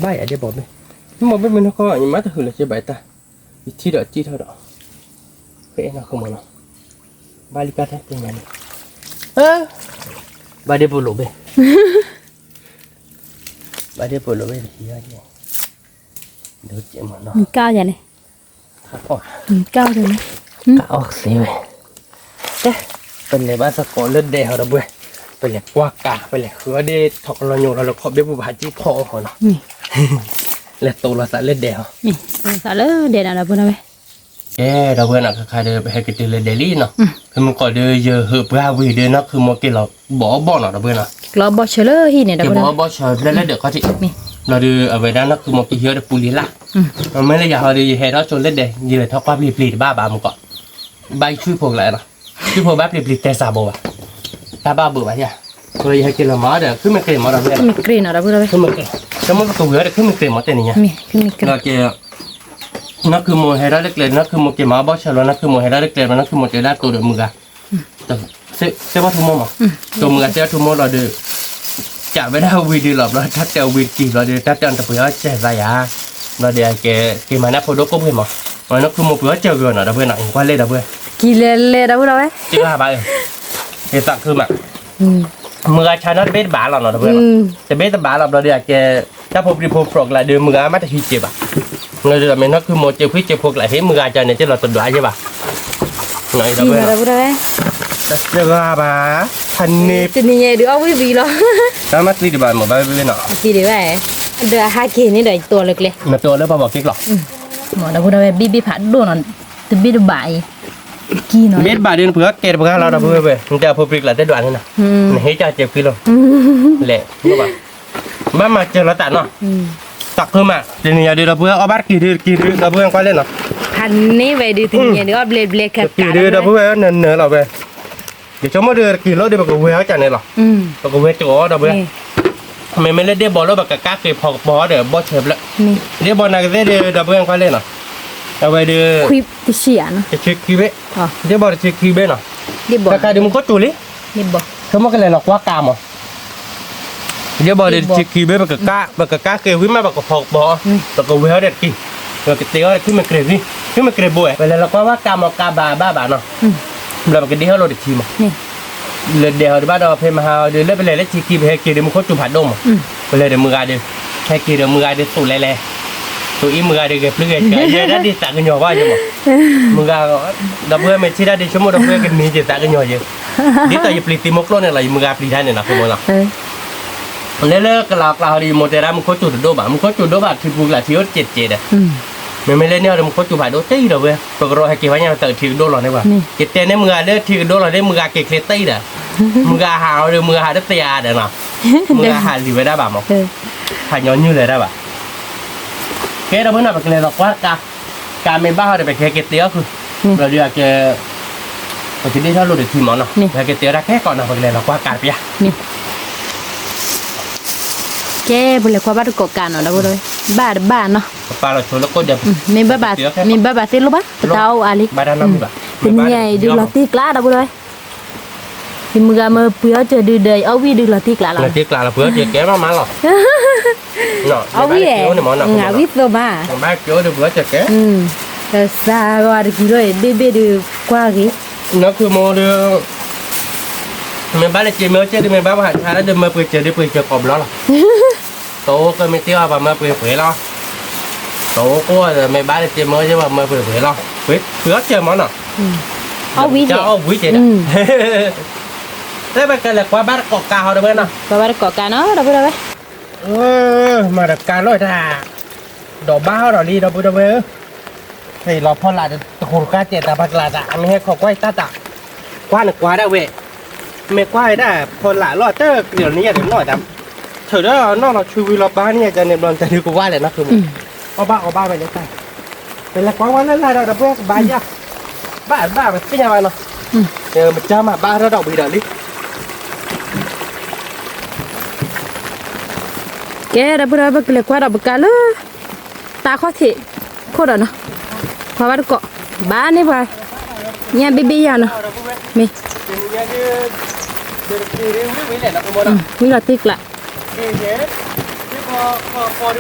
ใบอะไรบอกไหมบอกไม่เป็นเขาอย่างมาแต่หือเลยจะใบตาที่เดอจีเท่าเดอเฮ้ยน่าขโมยเนาะบาลิกาแท้เป็นไงบาเดบุโลเบบาเดบุโลเบที่ยังไงเดี๋ยวเจ็บมันเนาะ ก้าวอย่างไร ครับพ่อ ก้าวอย่างไร ก้าวสิเว้ยเอ๊ะเป็นเลยบ้านสกอเลือดแดงเราเว้ยเป็นเลยกว่ากาเป็นเลยคือได้ถกเราโยเราขอบได้บุบหาจีพ่อเขาเนาะ นี่ และตัวเราสัตว์เลือดแดง นี่สาเลยเดี๋ยวเราพูดเอาไว้ เราเพื่อนอ่ะใครเดินไปให้กินเลยเดลี่เนาะคือมันก็เดินเยอะเหือบกาวีเดินนะคือมันกินเราบ่อเนาะเราเพื่อนอ่ะ lo bò chờ lơ hi này đâu cái có bó chờ lên được có chị nè nó đưa ở về đó nó cứ một cái hiếu được puli lạ mấy là giờ họ đi hè đó cho lên đây như là thao qua bì ba bà một cọ bay chui phồng lại rồi chui phồng bắp bì tè xà bò ta ba bự vậy à rồi hay kia là mỏ được cứ mấy cái mỏ đâu vậy mi kri nào đâu có đâu cứ mấy cái cái món tủ được cứ mấy cái mỏ tên này nha mi kri nó kia nó cứ một hè đó được lên nó cứ một cái mỏ bó chờ nó cứ một hè đó được lên nó cứ một cái đá tủ được mưa gà sẽ bắt thu mua mà tủ mưa gà sẽ thu mua là được chả biết đâu vì đi lọp nó thắt treo vì kỳ nó đi thắt treo tập bữa chạy dài à nó để cái mà nó phô đốt cũng hết mà nó cứ một bữa chờ gần ở đâu bên nào qua lên đâu bên kỳ lê đâu có đâu ấy chứ là bạn thì tặng cứ mà mưa cha nó biết bả là nó đâu bên thì biết bả là nó để cáiถ้าพบรีพบปลอกlại đưa mưa mắt thì chịu bà nó đưa mình nó cứ một chiều phía chiều phục lại hết mưa cha này chứ là tuần đoái chứ bà này đâu bên đâu có đâu ấy chứ là bà thành nếp từ này được ông vì lo ta mắt đi bà một bên nọ thì để vậy được hai kỳ này đợiตัวเลย nóตัวแล้วbàบอกกิ๊กหรอ หมอđâu có đâu ấy bi phạt đồ nó từ bi được bại kỳ nó biết bà đi bữa kẹt bữaเราbữa về mìnhจะพบlại tới đoạn này nè hết cha chịu kilo lẹ đúng không bà mà chờ nó tản nóตักเพิ่มอ่ะเดี๋ยวนี้เดี๋ยวเพื่อเอาบัตรกี่เดือนเราเพื่อนก็เล่นเนาะ พันนี่ไปดูถึงเนี่ยเดี๋ยวเบลเบลครับ กี่เดือนเราเพื่อนเนื้อเราไปเดี๋ยวชั่วโมงเดือนกี่รถเดี๋ยวแบบกูเวลจังเนี่ยหรอกูเวลจ๋อเราเพื่อนไม่เล่นเดี๋ยวบอลแล้วแบบกากเก็บพอบอลเดี๋ยวบอลเฉยแล้วเดี๋ยวบอลนักเดี๋ยวเราเพื่อนก็เล่นเนาะเอาไปเดี๋ยว คุยติเสียนะ จะเช็คคีย์เบ้เดี๋ยวบอลเช็คคีย์เบ้เนาะ เดี๋ยวบอก กาเดี๋ยวมึงก็จุลิ เดี๋ยวบอก เขาบอกอะไรหรอกว่ากามอ่ะเดี๋ยวบอลเดี๋ยวเช็คคีย์เบ้แบบกากเก็บวิ่งมาแบบพอบอลแบบกูเวลเด็ดกี่แบบเตี้ยขึ้นมาเกรดนี่ขึ้นมาเกรดบ่อยเวลาเราว่ากามเอากาบ้าเนาะเราแบบเดี๋ยวเราเด็ดทีมั้งเลยเดี๋ยวบ้านเราเพลมาเดี๋ยวเล่นไปเลยเล่นชีกีไปให้กีเดี๋ยวมึงโคตรจุ่มผัดดมไปเลยเดี๋ยวมือเดี๋ยวให้กีเดี๋ยวมือเดี๋ยวสูดแร่สูดอีมือเดี๋ยวเก็บเปลือกเดี๋ยวได้ดีสักกันหน่อยว่าใช่ไหมมือดับเบิ้ลไม่ใช่ได้ดีชั่วโมงดับเบิ้ลกันมีจะสักกันหน่อยเยอะดิต่อจะปลิติมกโลเนี่ยอะไรมือปลิได้เนี่ยนะคุณมองนะเลิกเราดีโมเดลมึงโคตรจุดโดบะมึงโคตรจุดโดบะที่บุกหลักที่ว่าเจ็ดอ่ะไม่เล่นเนี่ยมึงโคตรจุดผัดโดตี้เดี๋ยวเว้ยปกติให้กี่วันเนี่ยแต่ที่โดหล่อเนี่ยว่าเจ็ดเต้นเนี่ยมือเลือดที่โดหล่อเนี่ยมือเกลี่ยตี้เด้อมือหาวเดี๋ยวมือหาได้เตียเด้อเนาะมือหาหลีไว้ได้บ่มั้งหาย้อนยืดเลยได้บ่แค่เราเมื่อไหร่ไปเลยหรอกว่าการเป็นบ้าเราไปแค่เกลี่ยคือเราเดี๋ยวแกไปที่นี่ถ้าเราเด็ดทีมเนาะแค่เกลี่ยได้แค่ก่อนนะไปเลยหรอกว่าการเปียแกบุเลยกว่าบ้านกกันเนาะแล้วก็เลยบ้านเนาะ ปลาเราชนแล้วก็เดี๋ยวมีบ้านเส้นรู้ปะเท้าอะไร บ้านน้ำมีป่ะ เป็นไงดูลอติกล้าแล้วก็เลยที่มือมาเพื่อจะดูเดย์เอาวิดูลอติกล้า เราตีกลาเราเพื่อจะแก้มาหรอเนาะ เอาวิเอ๋งาวิตัวมา บ้านเกี่ยวเดี๋ยวเพื่อจะแก้แต่ซาว่ากี่เลยเบดูกว่ากี่ nó cứ mua đưa mình bán là chỉ mới chứ đi mình bán hàng tháng đó đừng mơ bưởi chờ cọp đó là tổ cái mình tiêu và mơ bưởi lo tổ của mình bán là chỉ mới chứ mà mơ bưởi lo bưởi chơi món nào ao quý cho ao quý chị đó thế bây giờ là qua bát cọp cào được bên nào qua bát cọp cào nó đâu biết mà được cào rồi thà đổ bao rồi đi đâu biết thìเราพอละตะโกนก้าเจตาบักลาจะไม่ให้เขาก้อยตาตะกว้านกว่าได้เว้ยไม่กว้ายได้พอละรอดเตอร์เดี๋ยวนี้อย่าถึงหน่อยแต่เถอะเด้อนอกเราชูวิลบ้านเนี่ยจะเนี่ยมันจะดูกูว่าเลยนะคือเอาบ้าไปเลยใช่เป็นละกว้างวันนั้นละเราเพื่อบ้านยากบ้ามันเป็นยังไงเนาะมันจะมาบ้านเราดอกบีดาลิแกเราพูดว่าเลยกว่าเราบักกาลตาข้อที่โคตรเนาะพอบ้านเกาะบ้านนี่ไปเนี่ยบียานะมีมีลอติกละตอน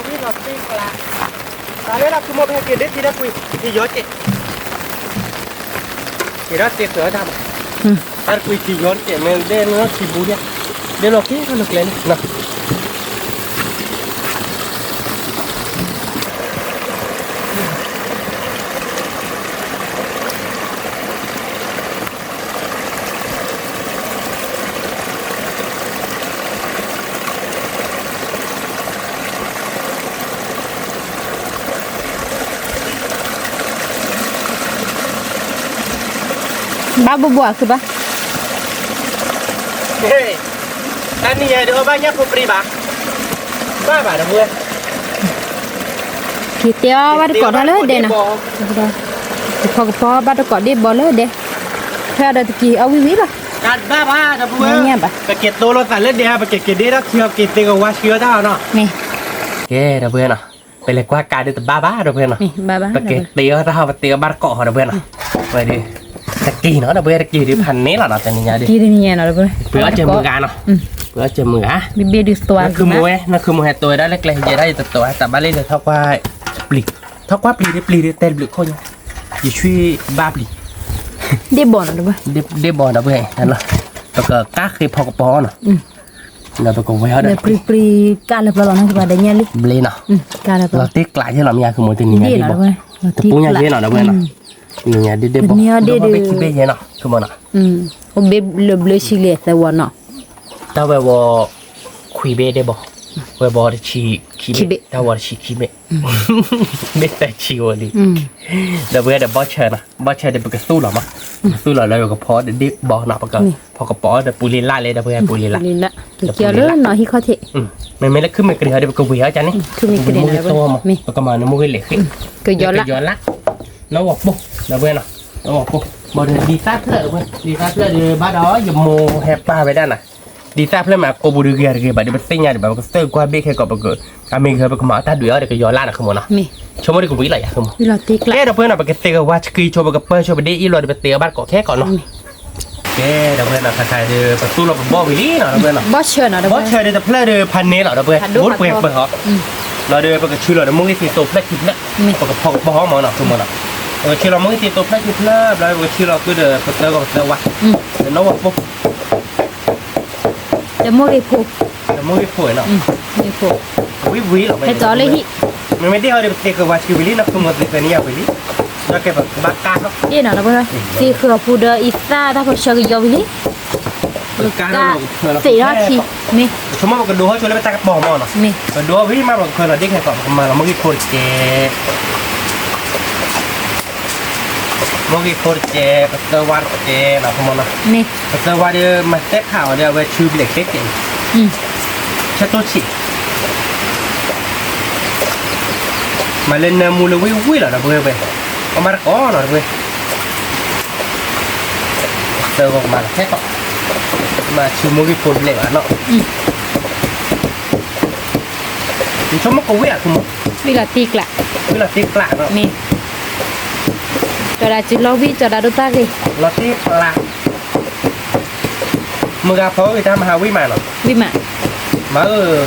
นี้เราคือโมเป็นเกล็ดที่ได้คุยที่ย้อนเจ็ดที่เราเจ็ดเสือทำถ้าคุยที่ย้อนเจ็ดมันได้เนื้อชีบูเนี่ยเดี๋ยวเราคิดกันเลยนะ บ้าบัวคือปะ เฮ้ยต tani ya dia banyak pemberi bah ba dah buat kita bắt cọt raเลยเด่นนะพอbắt cọt đi bỏเลยเด่นถ้าได้ตะกี้เอาวิป่ะ กันบ้าเdah buat เงียบป่ะ ไปเก็บตัวรถสั่นเลยเดี๋ยวไปเก็บได้แล้วเชื่อเก็บเต็งกับว่าเชื่อเท่าเนาะ นี่ เก้เดี๋ยวเพื่อนอ่ะไปเลยกว่าการเดือดบ้าเดี๋ยวเพื่อนอ่ะ นี่บ้า ไปเก็บเตี้ยเท่าไปเตี้ยบ้านเกาะเดี๋ยวเพื่อนอ่ะไปดิตะกี้เนาะเดี๋ยวเพื่อนตะกี้ดิพันนี้แหละเนาะแต่นี่ดิ กี่นี่เนาะเพื่อน เพื่อเจอมือกันเนาะเพื่อเจอมืออ่ะ บีบีดูตัว นั่นคือมวยนั่นคือมวยตัวได้เล็กๆจะได้ตัวแต่บ้านเล่นเท่าว่าปลีเท่าว่าปลีเต้นปลีคนอย่าช่วยบ้าปลี ได้บ่เนาะเพื่อน ได้บอลนะเพื่อนนั่นแหละแล้วก็ก้าเคยพอกระป๋อเนาะเราไปกงไว้เขา เดี๋ เด้ ยวปรีการเลยเราเนี่ยคือว่าได้เนี่ยลิ เบลเนาะ การเลย เราเตะกลายใช่หรอมียาคือมวยตัวนี้ ดี ดี เนาะ บอก เพื่อน แต่ปุ้งยาเย็นหน่อยนะเพื่อนเนาะนี่ยดีบอกเราไปคิดเบย์เนาะคือมันเนาะ โอเบลเบลชิเล่แต่ว่าเนาะ ถ้าเวบคุยเบย์ได้บอกเวบชีคิเบย์ถ้าว่าชีคิเบย์ไม่แต่ชีวลีเดี๋ยวเวเดี๋ยวบอสเชิญนะบอสเชิญเดี๋ยวไปกระสู้หรอมั้งสู้หรอแล้วก็พอเดี๋ยวดิบอกหนักปะกันพอกระป๋อเดี๋ยวปูลีล่าเลยเดี๋ยวเพื่อนปูลีล่า นี่ละเกี่ยวเลยเนาะที่เขาเท ไม่แล้วขึ้นไม่กระเดียวเดี๋ยวก็วิ่งอาจารย์นี่ คือมีกระเด็นอะไร ตัว บ้าง มั้ง มี แล้วก็มาในมือเหล็ก ก็ย้อนละ ย้อนละน้องบอกปุ๊บเดี๋ยวเพื่อนเนาะน้องบอกปุ๊บบอกเดี๋ยวดีซ่าเพื่อนเพื่อนดีซ่าเพื่อนเดี๋ยวบ้านเราอย่าโมแฮปป้าไปด้านน่ะดีซ่าเพื่อนมาโกบูดูเกียร์เกียร์แบบเดี๋ยวไปเต้นยาเดี๋ยวแบบก็สเตอร์กว่าเบคแค่กับเกิดอเมริกาไปก็มาตาดูเดี๋ยวก็ย้อนละนะคือมันเนาะ มี ชมว่าเดี๋ยวก็วิ่งไหลอะคือมัน เวลาตีกละ เดี๋ยวเพื่อนเอาไปเตะกับว่าคือชมกับเพื่อนชมไปได้อีหลอดไปเตะบ้านเกาะแค่ก่อนเนาะเดี๋ยวเพื่อนเอาใครเดี๋ยวประตูเราเป็นบ่อวิลี่เนาะเพื่อนเนาะ บอสเชิญเนาะ บอสเชิญเดี๋ยวเพลย์เดี๋ยวพันเนเหรอเพื่อนมุดเปลือกเปลือกเหรอเราเดี๋ยวไปกับชื่อเราเดี๋ยวมึงที่ตัวเพลย์คิดละปกปกบ่อหมอเนาะคือมันเนาะชื่อเรามึงที่ตัวเพลย์คิดละแล้วชื่อเราคือเดี๋ยวเตะกับเตะวะเดี๋ยวน้องบอกปุ๊บ จะโมได้ผูก เดี๋ยวมึงที่ป่วยเนาะ ไม่ผูก วิเหรอ ให้ต่อเลยฮิ ไม่ได้เอาเดี๋ยวเตะกับว่าชื่อวิลี่นะคือมันเป็นเนี่ยวิลี่แล้วแกแบบบ้าก้าเขา เดี๋ยวเนาะเพื่อนที่คือพูดอีสานถ้าเขาเชื่อกับยอวิลี่ ก้าเรา สี่รอบทีมี ชมว่ากันดูเขาชวนแล้วไปตะกับบ่อหมอเนาะ มี กันดูวิมาบอกเคยเราได้แค่ก่อนมาเราไม่ได้โคตรเจMogi korje, pesawat je, nak kemana? มี Pesawat dia mesti kau dia buat tube elektrik je. Satu sih. Malah mula wui lah dah boleh be. Kamar kau lah be. Pesawat kamar kau. Macam mogi korje lah nak. Cuma kau wei aku mau. เวลาตีกละ Bila tiklak nak. มีจะได้จุดเราวิจะได้ดูตาเลย Lo tiklak. Mengapa kita mahawi mana? วิมา มา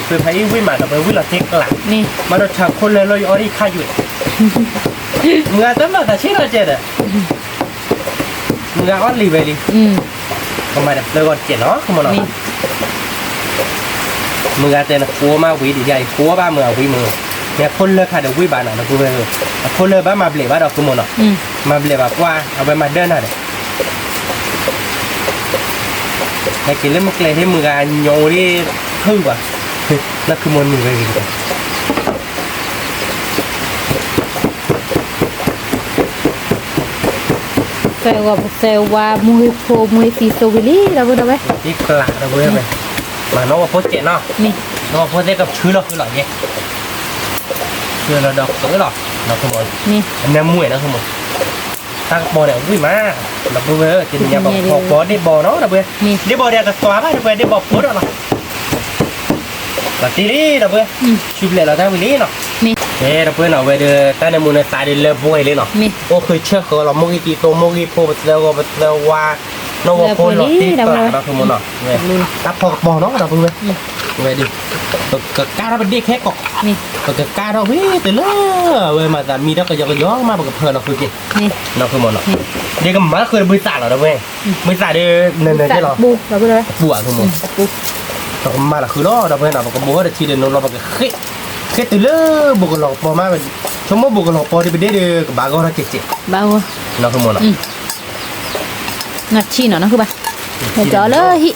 คือพายุวิ่งมาแต่เป็นวิ่งหลักเทคหลัก นี่ มาเราชาวคนเลยเราอยู่ที่ข้าอยู่มึงอาจจะมาแต่ชื่อเราเจอเด้อมึงอาจว่ารีเวลีก็มาเด้อเลยก่อนเจ็ดเนาะคุณมอนามึงอาจจะนะกลัวมาวิ่งดีใหญ่กลัวบ้ามึงเอาวิ่งมึงเนี่ยคนเลยค่ะเดี๋ยววิ่งบ้านน่ะนะกูเลยคนเลยบ้ามาเบลบ้าดอกคุณมอนามาเบลแบบว่าเอาไปมาเดินน่ะเด้อแต่กินเล่นมุกเลยให้มึงอาจโยนี่พึ่งกว่านั่นคือมันมึงเลยกินกันเซลว่ามุยโฟมุยฟีโซวิลี่เราพูดเอาไว้ ที่กลาเราเว้ยไปมาน้องว่าโพสเจเนาะ นี่ น้องว่าโพสเจกับชื่อเราคือหล่อเนี่ยชื่อเราดอกตัวหล่อเราขโมย นี่ อันนี้มวยนะขโมยตั้งบอลเนี่ยวิ่งมาเราเว้ยจริงๆบอกบอลได้บอลเนาะเราเว้ยได้บอลเดียวกับตัวไปเราเว้ยได้บอลโพสเราเราตีนี่เราเว้ยชิบเลยเราได้วิ่งนี่เนาะ นี่ เฮ้เราเว้ยเราเว้ยเดี๋ยวแต่ในมือในตาเดี๋ยวเลิกมวยเลยเนาะ นี่ โอ้เคยเชื่อเขาเราโมกิตีโตโมกิโพสแล้วก็แล้วว่าน้องว่าโพสเราตีกลาเราขโมยเนาะเว้ยตัดพอกบอลเนาะเราเว้ยเว้ยดิก็กล้าเราเป็นเด็กแค่กอก นี่ ก็กล้าเราเว้ยแต่ละเว้ยมาแต่มีแล้วก็ย้อนมาบอกกับเพื่อนเราคือกิน นี่ เราคือหมดเนาะเด็กก็มาเคยบริษัทเราเว้ยบริษัทเด้เนินๆใช่หรอ บูเราพูดเอาไว้ บัวคือหมด บู เรามาละคือเราเว้ยเราบอกกับบัวเดี๋ยวทีเดียวเราบอกกับเฮ้แต่ละบุกหลอกพอมาเป็นชั่วโมงบุกหลอกพอที่ไปเด้อกับบางก็เราเจ๊ๆ เบา เราคือหมดเนาะ งัดชีเนาะนั่นคือบ้าเดี๋ยวเลยฮิ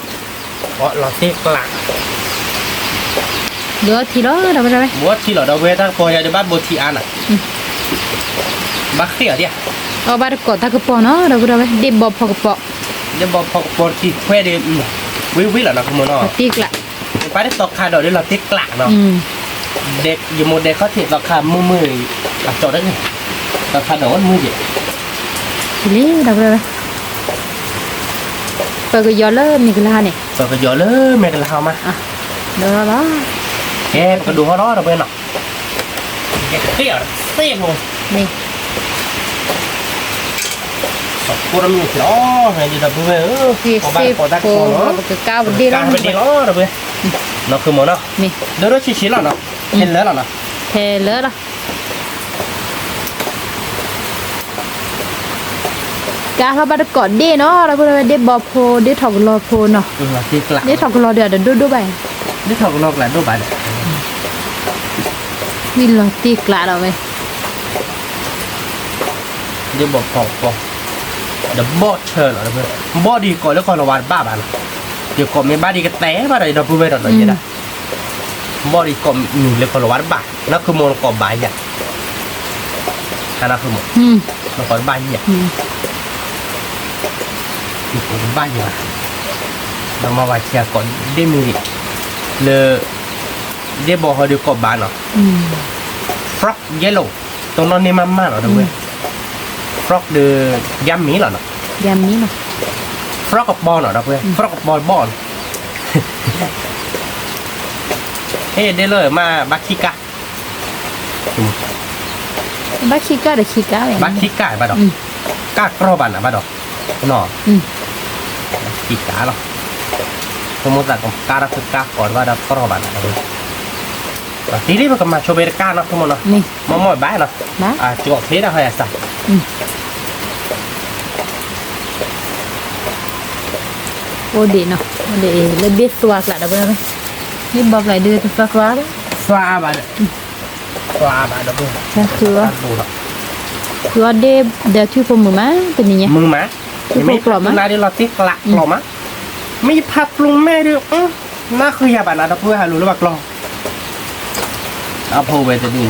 เพราะเราเตะกลาง เดี๋ยวทีละเราพูดเอาไว้ บัวที่เราเว้ยถ้าพอจะบ้านบัวทีอันอ่ะบักเสียเดีย เอาบ้านก่อนถ้าคือปอเนาะเราพูดเอาไว้เด็บบอบพอกปอ จะบอกพอที่แควเดียวิเหรอเราคือหมดเนาะ ตีกละ ป้าได้ตอกคาดอกได้เราติ๊กกละเนาะเด็กอยู่โมเด็กเขาเทียบราคามือหลักจอได้ไงราคาดอกมือเดียว นี่ดับเลยเปิดก็ย้อนเริ่มมีกระลาเนี่ย เปิดก็เยอะเลยแม่กันแล้วมา อ่ะเดี๋ยวแล้ว แกก็ดูเขาล้อเราไปเนาะแกเตี้ยเตี้ยลง นี่ สองคนมีสิล้อไงดีดับเบิ้ล พี่ ขอบ้าน ซี ขอตัก โฟ ขอเนาะ ก็ก้าวดี กา แล้ว รไปดีล้อดับเบิ้ลเนาะคือหมดเนาะ นี่ เดี๋ยวเราชี้แล้วเนาะเห็นแล้วเนาะ เทเลยละการเขาบัดกอดดีเนาะแล้วก็เลยได้บอโพได้ถอกรอโพเนาะ ติ๊กละ ได้ถอกรอเดี๋ยวดูไป ได้ถอดนอกแล้วดูบ้าน วินรอตีกลาเราไป เดี๋ยวบอกเดี๋ยวบอเชิญเหรอเพื่อนบอดีก่อนแล้วก่อนระวังบ้าบ้านเดี๋ยวก่อนไม่บ้าดีก็แต่บ้าอะไรเราพูดไม่ได้หรอกเนี่ยนะบอดีก่อนมีเลยก่อนระวังบ้านั่นคือมองก่อนบ่ายอย่างนั่นคือมองแล้วก่อนบ่ายอย่างอีกก่อนบ่ายอย่างเรามาว่าเชียร์ก่อนได้มีเลยได้บอกเขาเดี๋ยวก่อนบ้านเนาะฟรอกเยลโล่ตรงนั้นนี่มันมากเหรอเพื่อนฟรอกเดือยำมีเหรอเนาะ ยำนี้เนาะ ฟรอกกับบอลเหรอเพื่อนฟรอกกับบอลเฮ้ได้เลยมาบักคิกะ บักคิก้าหรือคิก้าเลย บักคิกะบ้าดอกกากรอบันอ่ะบ้าดอกเนาะคิกะเนาะสมมติว่าการฝึกกากก่อนว่าดับรอบันอ่ะทีนี้มันก็มาโชว์เบรกาเนาะทุกคนเนาะมาหมดบ้านเนาะจุกเทได้ให้สัก โอเดเนาะโอเดเลยเบียดสวากละดับเบิ้ลไหมนี่บอกหลายเดือนสวากเลย สวาบ้านสวาบ้านดับเบิ้ล ก็คือว่า ดูเนาะ คือว่าเดที่ผมมือมาเป็นยังไง มือมาไม่กรอบมั้ยนาดิลอติกละกรอบมั้ยไม่พัดลุงแม่ด้วยน่าคือยาบ้านนะดับเบิ้ลหารู้หรือเปล่ากรอบเอาโพไปจะดี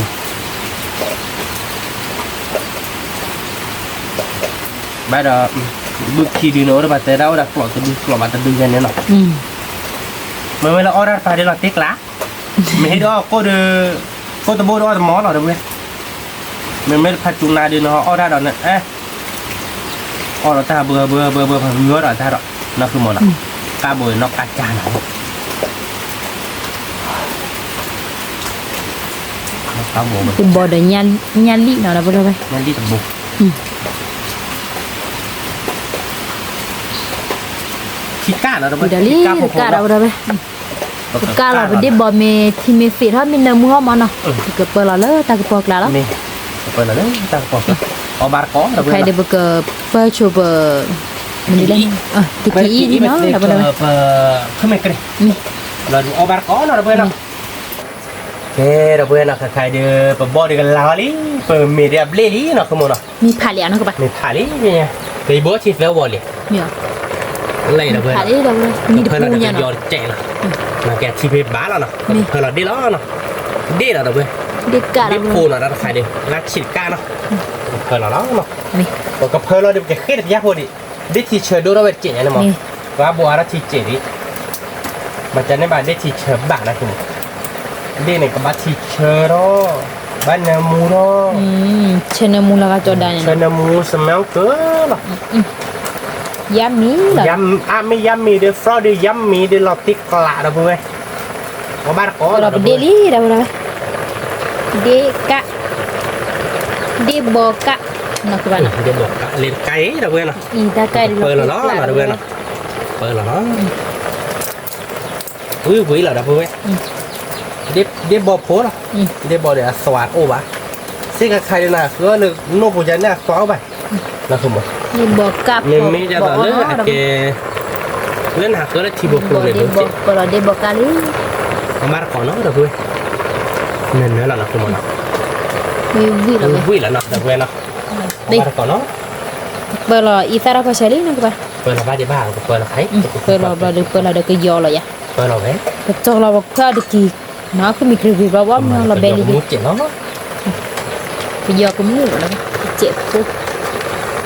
บ้านเราบุกขี้ดินเอาแต่เราดักกรอบจะดูกรอบมาจะดูกันเนี่ยเนาะเมื่อเราออเดอร์ไปเราติ๊กละไม่ให้ดอกก็เดือก็ตะโบดอตะมอหรอเดี๋ยวเว้ยมันไม่พัดจุงนาดินเนาะออเดอร์ดอกเนี่ยออเราตาเบื่อพังเยอะดอกตาดอกนั่นคือหมดละกาเบื่อนอกกาจานเนาะครับผม คือบอดยันลีเนาะดับเบิ้ลไหม นั่นที่ตะบุกคิดก้าเนาะดับเบิ้ล เดี๋ยวลีกาเราดับเบิ้ลกาเราไปได้บอเมที่เมฟีถ้ามีเนื้อมือมันเนาะเกิดเปิดเราเลยตากระปอกแล้ว นี่เปิดแล้วตากระปอกเอาบาร์ก้อดับเบิ้ล ใครเดี๋ยวเกิดเปิดโชว์เปิดมันดีเลยติกี้นี่เนาะดับเบิ้ล ขึ้นไม่กระนี่เราดูเอาบาร์ก้อเนาะดับเบิ้ลเนาะเฮ้ดับเบิ้ลเนาะใครเดี๋ยวเปิดบอดี้กันแล้วลิเปิดมีเดียบเล่ลี่เนาะคือมั้งเนาะ มีผ่าเหลียงนะครับ มีผ่าลี่เนี่ยเคยบอสที่เฟลวอลเลย มีเหรอ อะไรดับเบิ้ล ผ่าเหลียงดับเบิ้ลนี่เดี๋ยว เพื่อนเรา พูด จะ ยัง ยอ เนาะ ดเจ๋งเนาะมาแกที่เพจบ้านเราเนาะเพื่อนเราดีแล้วเนาะดีแล้วดับเบิ้ล เด็กกา ดี ดับเบิ้ พู ล เนาะเราขายเดี๋ยวรักฉีดก้าเนาะเพื่อนเราเนาะ นี่ ก็เพื่อนเราเดี๋ยวแกเครียดยากพอดีได้ทีเชิญดูเราเป็นเจ๋งนะมั้งว่าบัวเราทีเจ๋งดิมันจะได้บ้านได้ทีเชิญบ้านนะคุณได้เนี่ยก็บ้านทีเชิญเนาะบ้านเนื้อมูเนาะ เชนมูลกาจอดาน เชิญเนื้อมูสมัยเกินหรอย ำมีเหรอย ำไม่ยำมีเดี๋ยวฟรอดเดี๋ยวยำมีเดี๋ยวเราติ๊กกละนะเพื่อนเอาบ้านก่อน เราไปเดลี่ดับเบิ้ลเดกะเดบอกะนะครับบ้าน เดี๋ยวบอกเล่นไก่นะเพื่อนเนาะ อีตาไก่ เปิดแล้วเนาะนะเพื่อนเนาะเปิดแล้วเนาะอุ้ยเหรอนะเพื่อนเดี๋ยวบอกโพสอ่ะเดี๋ยวบอกเดี๋ยวสวัสดิ์โอ้บะสิ่งกับใครนะคือว่าหนึ่งโน้ตผู้จัดเนี่ยฟ้องไปนะคุณหมอ เดบอกะ ไม่จะต่อเรื่องเกเล่นหักก็ได้ทีบอกคุณเลย เด ดู บ เจ๊ อกเดบอกะลิ เอามาก่อนเนาะนะเพื่อนเนื้อแล้วนะคุณหมอเนาะ วิแล้ว วิ่งแล้วเนาะนะเพื่อนเนาะมาก่อนเนาะ เปิดเราอีสานเราใช้ลินะครับ เปิดละบ้านที่บ้านเปิดละใคร เปิดเราเปิดเราเด็กยอเลยอะ เปิดละไหม แต่จอเราบอกว่าเด็กน้าก็มีคลิปแบบว่าเราเบลลี่ มุดเจ๋งเนาะ ไปยอก็มือแล้วเจ็บปุ๊บ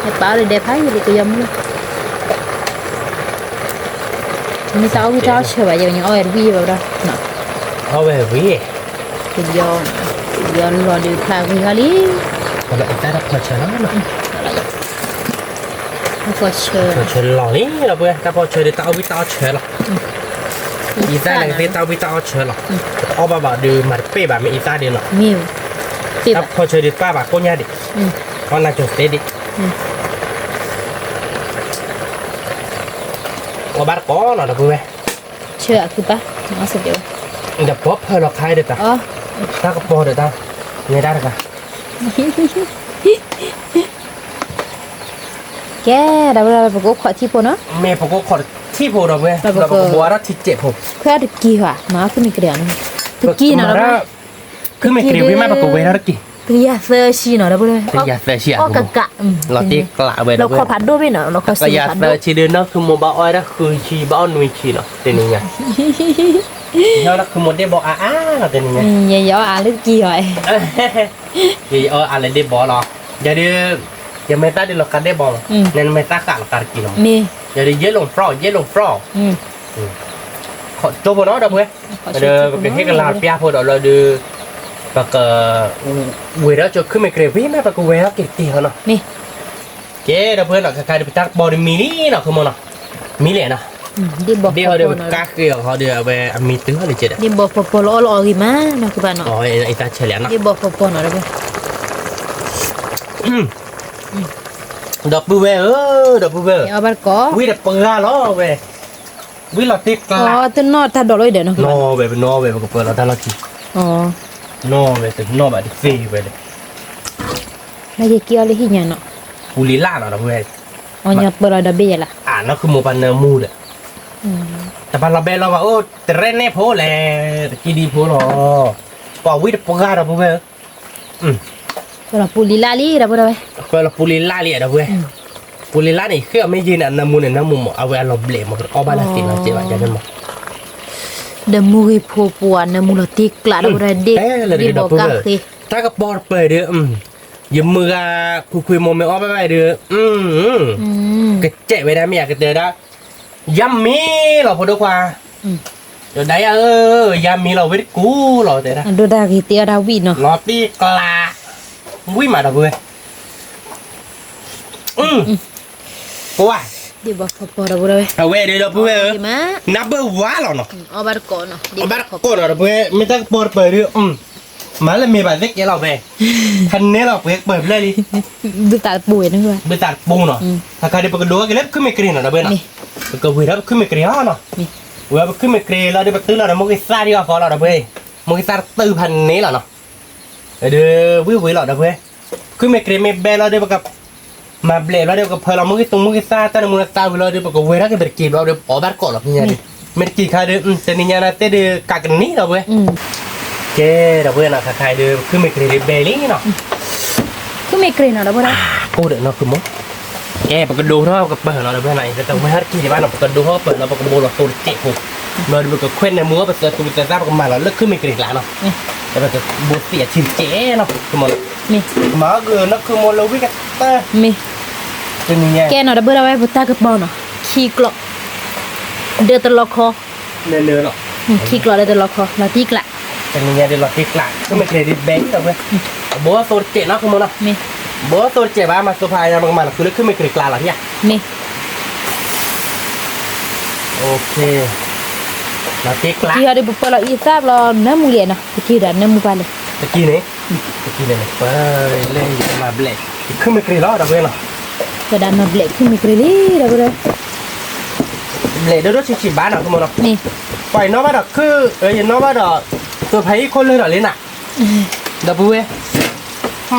ไอ้ป้าเลยเด็กพายอยู่ก็ยอมมือมีสาวผู้ชายเฉยอย่างนี้เอาแอร์วีแบบนั้น เอาไปวิ่ง เป็นย้อนรอดูพาวิ่งอะไร เอาไปแต่ถ้าพอเชิญแล้วเนาะ แล้วก็เชิญ พอเชิญหล่อนี่เราเพื่อถ้าพอเชิญเดี๋ยวตาวิตาเชิญหรออีซ่าหลังเต้นตาวิตาเชิญหรอเอาแบบดูมาเป๊ะแบบไม่อีซ่าเดียวเนาะ มิวปิด ถ้าพอเชิญเดี๋ยวป้าแบบโคตรยากดิเพราะน่าจะเต้ดิเอาบัตรก้อนเราเพื่อ เชื่อคือปะเอาสักเดียว เดี๋ยวป๊อปเพอเราขายเดี๋ยวตา อ๋อ ตาก็พอเดี๋ยวตาเนี่ยได้ค่ะ แกเราไปก็ขอที่ปนเนาะ เมย์ผมก็ขอที่ผมเราเว้ยเราบอกว่าเราที่เจ็บผม เพื่อตะกี้ว่ะมาขึ้นมีเกลียนตะกี้เนาะเรา คือไม่เกลียวพี่แม่ประกบเว้ยแล้วกี่ ตะกี้เซอร์ชีเนาะเราไปเลย แต่ยาเสียเฉียด ก็กะกะ เราตีกละเว้ย เราขอผัดด้วยไหมเนาะเราขอ ก็ สี ยา ผัด เสี ด้วย ยชีเดินเนาะคือโมบายอ้อยนะคือชีบ้านนุยชีเนาะเต็นี่ไงเนาะคือโมเดลบอกอ้าเต็นี่ไง อย่าย่ออ่านลึกกี่หน่อย อะไรได้บอลหรออย่าดื้ออย่าไม่ตาดิเรากันได้บอลนั่นไม่ตาขังตากินหรอ มี อย่าดื้อเยลงฟรอเยลงฟรอขอโจบเนาะเด้อเว้ยเด้อเป็นแค่กระลาเปียพอเราดื้อปากเวลาจะขึ้นไม่เกลียวพี่แม่ปากเวลาเกลียวเนาะ มี เจ๊เด้อเพื่อนเนาะใครไปตักบอลมินิเนาะคือมันเนาะมิเลยเนาะ ดิบอก เดี๋ยวเดี๋ยวกาเกลียวเขาเดี๋ยวไปมีตื้ออะไรเจ๊ ดิบอกพอloกี่มาเนาะคือบ้านเนาะ อ๋อไอ้ตาเฉลี่ยเนาะ ดิบอกพอเนาะเราไป ดอกบูเว่ดอกบูเว่ เอาบ้านก็ วิดเปิดล้อเว้ยวิเราติดก อ๋ ลา อตัวนอถ้าดอกเลยเดี๋ยวเนาะ นอเว้ยเป็นนอเว้ยมันก็เปิดเราแต่ละที อ๋อน อเว้ยแต่นอแบบดิฟรีเว้ย แล้วจะเกี่ยวอะไรที่เนี่ยเนาะ กูลีล่าเนาะเว้ย อ๋อเนี่ยเปิดเราดับเบิลละ อ่านเนาะคือโมปันเนอร์มูดแต่ปันเราเบลเราว่าโอ้แต่เรนเน่โพแหละแต่กีดีโพหรอปอวิดเปิดเราเว้ย เปิดเราปูลีลาลีเราไปเลย ก็เราปูลีล่าเลยเว้ยปูลีล่านี่คือไม่ยืนอันน้ำมูนน้ำมุมเอาไว้เราเบลมาเอาบ้านละสิเราเจ๊ว่าจะนั่นมั้ง เดมูฮิโพปัวเนมูลติกลาเราไปเด็กดิบอกกันสิ ถ้ากับปอดเปิดเด้อยืมมือคุยโมเมอไปเด้อกระเจ๊ไปได้ไม่อยากกระเตอได้ยำมีเราพอดูกว่าเดี๋ยวได้ยำมีเราเวทกูเราแต่ละ อันดูดากิเตียดาวีเนาะ ลอตีกลาวิ่งมาดับเว้ยกูว่า ดิบอกพอเราไปเลย เอาเว้ยเดี๋ยวเว้ย มา นับเบอร์ว้าหรอเนาะ เอาบ้านก่อนเนาะ เอาบ้านก่อนเราเว้ยไม่ต้องปอดเปิดเด้อมาแล้วมีแบบเล็กเราเว้ยทันนี้เราเปิดเลยดิ ดูตาป่วยนะเพื่อน เบตัดปูเนาะถ้าใครได้ไปกระโดดก็เล็บขึ้นไม่กรีนเนาะเบ้เนาะก็วิ่งแล้วขึ้นไม่กรีนเนาะวิ่งขึ้นไม่กรีนเราได้ไปตื้อเราโมกิซาดีกว่าพอเราเบ้โมกิซาตื้อพันนี้เนาะเดี๋ยววิ่งเราเบ้ขึ้นไม่กรีนไม่เบ้เราได้ไปกับมาเบลเราได้กับพอเราโมกิตรงโมกิซาตอนมุนตาเราได้ไปกับวิ่งแล้วก็เบรกีเราได้ออกแบบก่อนเราเนี่ยดิเบรกีค่ะเดี๋ยวแต่นี่เนี่ยนะแต่เดี๋ยวกักนี้เราเบ้เจ้เราเบ้นะใครเดี๋ยวขึ้นไม่กรีนเบลลี่เนาะ คือไม่เกรงเราไปเลย กูเดี๋ยวเราคือมั้งแกปกติดูเท่ากับเปิดเราได้เพื่อนไหนแต่ไม่ฮัทกี่ที่บ้านเราปกติดูเท่าเปิดเราปกติโบเราตัวเจ็บหูเราดูกับเคว้นในมือปกติตัวจะทราบประมาณเราเลิกขึ้นไม่กรีดแล้วเนาะแต่ปกติโบเสียชิมเจ๊เนาะคือมัน มี มาเกินนักคือมันเราวิ่งกันเต้ มี เป็นยังไง แกเนาะดับเบิลเอาไว้บนตากระเป๋าเนาะขี้กลอกเดือดตลอดคอ เนื้อเนาะ ขี้กลอกเดือดตลอดคอลาตีกละ เป็นยังไงเดี๋ยวเราติดหลักก็ไม่กรีดแบงค์เราเว้ยโบตัวเจ็บเนาะคือมันเนาะ มี โบตัวเจ็บบ้ามาสุภาพยังประมาณคือเลิกขึ้นไม่กรีดกลาหรอเนี่ย มี โอเคเราติดหลัก ที่เขาได้บุปผาเราอีทราบเราเนื้อมูเลียนะที่เดือดเนื้อมูปลาเลย ตะกี้นี่ไปเล่นมาเบลกขึ้นไม่กรีดแล้วเราเว้ยเนาะ กระดานมาเบลกขึ้นมีเกลีเราไปเลย เบลดด้วยชิบ้านเนาะคือมันเนาะ นี่ ปล่อยน้องมาดอกคือน้องมาดอกตัวไผ่คนเลยเหรอเลยน่ะดับเบิ้ล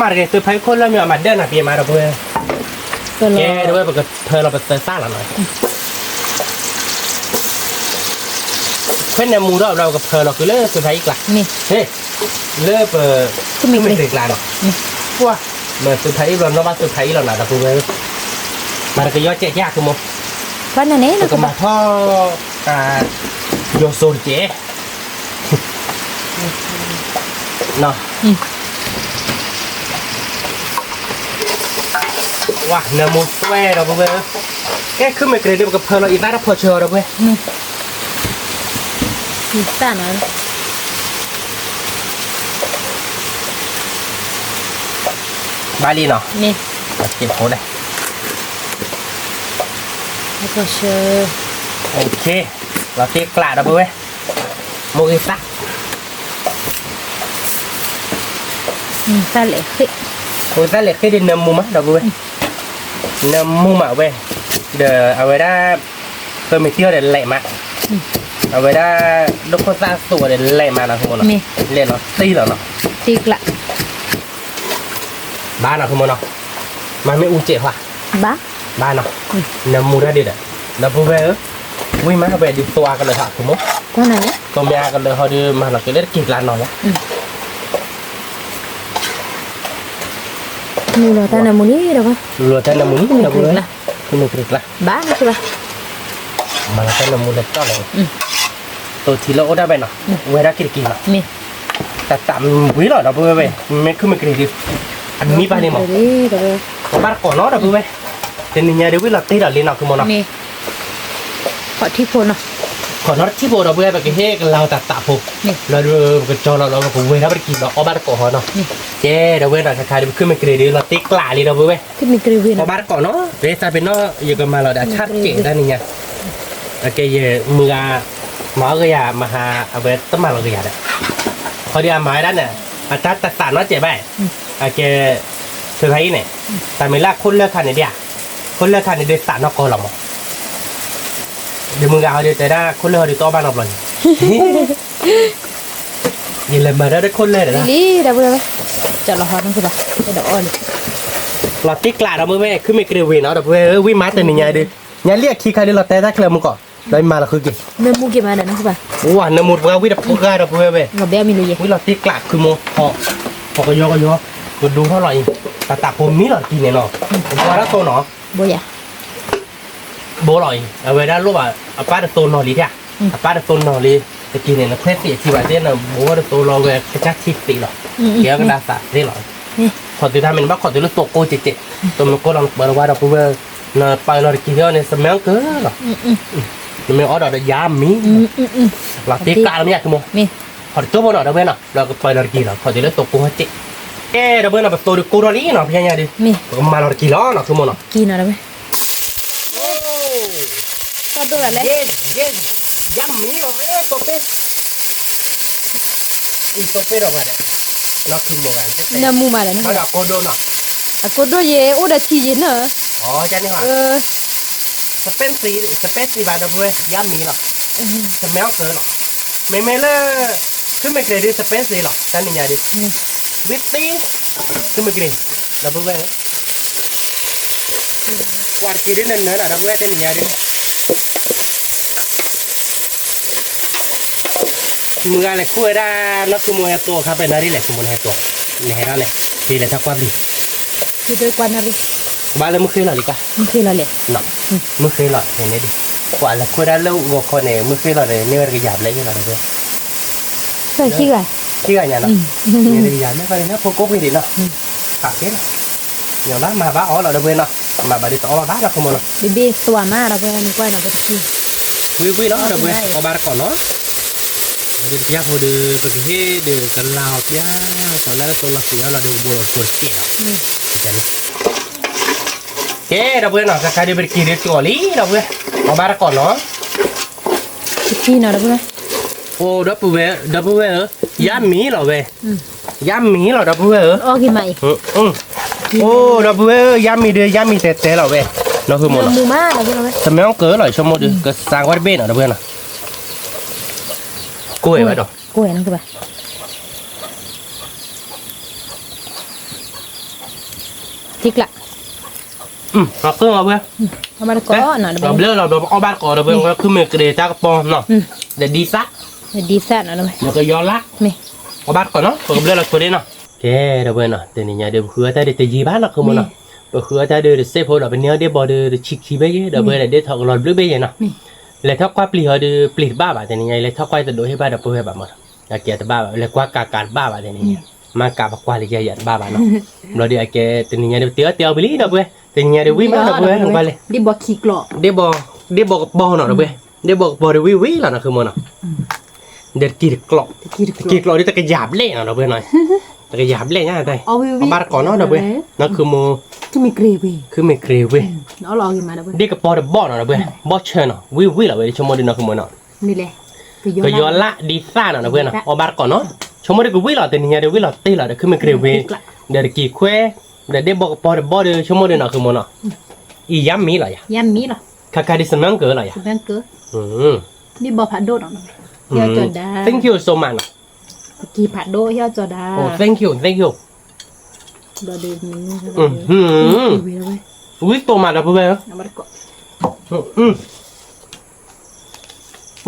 มาเรียตัวไผ่คนแล้วมีมาเดินน่ะพี่มาดับเบิ้ล ก็ร แก อ ดับเบิ้ลปกติเธอเราไปเตะซ่าหน่อยเพื่อนในมูเรากับเธอเราคือเลิกตัวไผ่อีกละ นี่ เฮ้ยเลิกเปิด ขึ้นมีเกลี กรีดลานเนาะ นี่ ว้าเมื่อตัวไผ่เราน้องมาตัวไผ่เราหน่ะดับเบิ้ลมาก็ย่อเจ๊ยากคือมั้ง วันนั้นเนี่ย แล้ นะ วก็มาท่อโยโซนเจ๊เนาะว้าเนื้อหมูสวยเราเว้ยแกขึ้นมาเกรดเดียวกับเพลเราอีกแล้วพอเชียวเราเว้ย นี่ที่ตาหน่อย บาลีเนาะ นี่ เก็บโคได้ แล้วก็เชื่อ โอเคเราเทกลาดเอาไปเว้ยโมกิซะ ซาเล็กสิ โอ้ยแต่เล็กแค่ดินน้ำมูมะเอาไปเว้ยน้ำมูมะเว้ยเดี๋ยวเอาไว้ได้เพิ่มไปเที่ยวเดี๋ยวแหลมะเอาไว้ได้ลูกคนสร้างตัวเดี๋ยวแหลมะนะคุณโมเนาะเรียนเนาะตีเหรอเนาะ ตีกละ บ้านเนาะคุณโมเนาะมันไม่อูเจ๋อว่ะ บ้า บ้านเนาะน้ำมูได้ดิเด้อแล้วพวกเว้ยวิ่งมาเว้ยดิตัวกันเลยค่ะคุณโม ตัวไหนเนี่ย ตัวเมียกันเลยเขาดิมาเราจะเล่นกินร้านนอนเนี่ย มูลตานามูนี่เดี๋ยวก่อน รัวแต่น้ำมูนี่นะคุณนะคุณนึกถึงละ บ้าใช่ปะ มาแล้วแต่น้ำมูเล็กก็เลยตัวทีละโอได้ไปเนาะเวลากินกินเนาะ นี่ แต่ตามวิหรอเราเพื่อไปไม่คือไม่กินดิอันนี้บ้านนี่มั้ง เดี๋ยว บ้านก่อนเนาะเราเพื่อไปแต่นี่เนี่ยเดี๋ยววิเราตีเราเล่นเนาะคือมันเนาะ นี่ขอที่โพนเนาะ ก่อนเนาะที่โบเราเพื่อไปกินให้เราตัดตาผมเราดูกระจอเราก็เวลาไปกินเราเอาบ้านก่อนเนาะเจ้เราเวลาคล้ายๆเดี๋ยวขึ้นไม่กินดิเราตีกล้าเลยเราเพื่อไป ขึ้นมีกรีวี พอ นะ บ้านก่อนเนาะเรซาเป็นเนาะอยู่กันมาเราได้ชัดเจนได้นี่ไงโอเคเยมือหมอก็อย่ามาหาเอาไว้ต้นมาเราก็อย่าได้พอดีหมายด้านเนี่ยอาจารย์ตัดสารว่าเจ็บไปโอเคสุดท้ายเนี่ยแต่ไม่ละคนเลือกคันเนี่ยเดียวคนเลือกคันเนี่ยเดือดสารนอกกอหรอกเดี๋ยวมือเอาเดี๋ยวแต่ได้คนเลือกเดี๋ยวตัวบ้านเราเลยยินเลยมาได้คนเลยนะ นี่เดี๋ยวไปจะรอฮอตนั่นคือปะเดี๋ยวอ่อน เราติ๊กกลาเราไม่คือไม่เกลียวเนาะแต่เพื่อวิ่งมาแต่นี่ไงดิยังเรียกขี้ใครดิเราแต่ได้เคลียร์มึงก่อนได้มาเราคือกี่ เนื้อมูกี่มาเดี๋ยวนั่นคือปะ ว้าน้ำมูดว่าวิ่งปุ๊กได้เราเพื่อไป เราเบี้ยมีลุย วิ่งเราติ๊กกลาคือโมพอก็ยอก็ดูเท่าไหร่แต่ตาผมมีหรอกินเนี่ยเนาะว่าแล้วตัวเนาะ โบยะ โบหร่อยเอาไว้ได้รู้ว่าเอาป้าตัวนอรีเนี่ยเอาป้าตัวนอรีจะกินเนี่ยนะเพื่อเสียชีวิตเนี่ยนะโบว่าตัวเราเลยกระชักชิดตีหรอเกี่ยวกับดาษได้หรอ นี่ ขอตัวทำเป็นบ้าขอตัวรู้ตัวโกเจ๊ตัวมันโกเราเปิดว่าเราเพื่อเนาะไปเรากินเนี่ยสมัยเกินหรอมันออเดอร์ยามีเราติ๊กกลาเราเนี่ยคือโม นี่ ขอจบหน่อยเดี๋ยวเพื่อนเนาะเราก็ไปเรากินเราขอตัวรู้ตัวโกเจ๊เอ๊ะเดี๋ยวเพื่อนเราแบบตัวโกเรานี่เนาะพี่ยังไงดิ นี่ มาเรากินแล้วเนาะคือโมเนาะ กินอะไรไหมก็ตัวอะไร เย็นยำมีเราตัวเป็ดอีตัวเป็ดเราเนี่ยเราคือโมกัน เนื้อมูมาเลยนะ เราโกโดเนาะ อ่ะก็ด้วยเย่โอ้ดัชชีเย็นเนอะ อ๋อจันนี่หว่าสเปนซีบาร์ดับเว้ยยำมีหรอสมัยเกินหรอไม่เลยคือไม่เคยดูสเปนซีหรอกท่านนี่ยาดิวิตตี้คือไม่เคยดับเว้ยวันกี่เดือนนั้นน่ะดับเว้ยท่านนี่ยาดิมืออะไรกู้ได้นักขโมยตัวครับเป็นอะไรแหละขโมยตัวเนี่ยฮะเนี่ยทีละทักวันดิ คือด้วยกวนอะไร บ้านเราไม่เคยหรอกดิกะ มันคืออะไร เนาะไม่เคยหรอกเห็นไหมดิกว่าเรากู้ได้แล้ววัวคนเนี่ยไม่เคยหรอกเลยเนี่ยมันก็หยาบเลยเราเลย ใส่ขี้ไก่ ขี้กันอย่างนั้นเนี่ยดีอย่างไม่ค่อยนะพวกก๊กไปดิเนาะขาดเท่นะอย่างนั้นมาบ้าอ๋อเราเดินเนาะมาบ้าดิต่อมาบ้าเราขโมยเนาะ บีบีตัวมาเราไปมีกวนเราไปขี้ วิเนาะเดินเอาบ้าก่อนเนาะเดินเที่ยวพอเดินไปที่เดินกันลาวเที่ยวตอนแรกตัวเราเสียเราเดินบัวปวดเกี่ยวจังเฮ้เราเดินเนาะจะใครเดินไปกี่เดือนก่อนลีเราเดินเอาบ้าก่อนเนาะ ขี้เนาะเราไป โอ้ดับเบิ้ลยามีเหรอเว้ยยามีเหรอดับเบิ้ล ออกกี่ใหม่ โอ้ดับเบิ้ลยามีเดือยามีเตะเหรอเว้ยเราคือหมด มูมาเราไปเราไป ทำไมต้องเกิดหรอชั่วโมงเดียวก็สร้างวัดเบนเหรอดับเบิ้ลน่ะกล้วยไว้ดอก กล้วยนั่นคือแบบทิกละ เราเครื่องเอาเว้ย เอามาก่อนเนาะ เราเบลเราเอาบ้านก่อนเราเบิ้ลก็คือเมื่อกระเดจากระปองเนาะเดี๋ยวดีซัก ดีแซ่บเนาะเราไป เดี๋ยวก็ย้อนละ นี่ เอาบ้านก่อนเนาะเราเบลเราตัวนี้เนาะแกดับเบิ้ลเนาะเดี๋ยวนี้เดี๋ยวคือแต่เดี๋ยวจะยีบ้านเราคือมันเนาะคือแต่เดี๋ยวเซฟพอเราเป็นเนื้อเดี๋ยวบอเดี๋ยวชิคชีเบ้ยเดี๋ยวเบิ้ลเดี๋ยวถอดหลอดเบลเบ้ยเนาะเลยถ้าควายปลีเขาเดี๋ยวปลีบ้าแบบนี้ไงเลยถ้าควายจะโดนให้บ้าดับเบิ้ลแบบมันอยากเกี่ยแต่บ้าแบบเลยควายการบ้าแบบนี้มากาบควายเลยใหญ่บ้าแบบเนาะเราเดี๋ยวแกตัวนี้เดี๋ยวเตี้ยวไปลีดับเบิ้ลตัวนี้เดี๋ยววิ่งมาดับเบิ้ลลงไปเลย ดิบอกขี้กลอก เดี๋ยวบอกบอเนาะดับเบิ้ลเดี๋ยวบอกบอเดี๋ยววิ่งแล้วนะคือมันเนาะเดี๋ยวกีดกรอกที่ตะกหยาบเละเนาะดับเบิ้ลหน่อย แต่ก็หยาบเลยนะได้ เอาวิว บาร์ก่อนเนาะเด้อเว้ยนั่นคือโม คือมีเกรวี คือไม่เคลียร์เว้ย เนาะรอกินมาเด้อเว้ย เด็กก็พอเดบอเนาะเด้อเว้ยบอเชอเนาะวิละเว้ยชั่วโมงเดียวเนาะคือโมเนาะ นี่แหละ ก็ย้อนละดีซ่าเนาะเด้อเว้ยเนาะเอาบาร์ก่อนเนาะชั่วโมงเดียวก็วิละแต่เนี่ยเดี๋ยววิละตีละเดี๋ยวคือไม่เคลียร์เว้ยเดี๋ยวกี่ควเดี๋ยวเด็กบอกพอเดบอเดี๋ยวชั่วโมงเดียวเนาะคือโมเนาะอีย้ำมีอะไรอ่ะ ยำมีเหรอ คาดิสมังเกออะไรอ่ะ แบงเกอร์ อืม นี่บ่ผัดโดดเนาะเฮียจอดา thank you so much กี่ผัดโดเฮียจอดา โอ้ thank you เดี๋ยวดูนี่ วีแล้วเว้ย วิตัวมาแล้วเพื่อน เอามาก่อน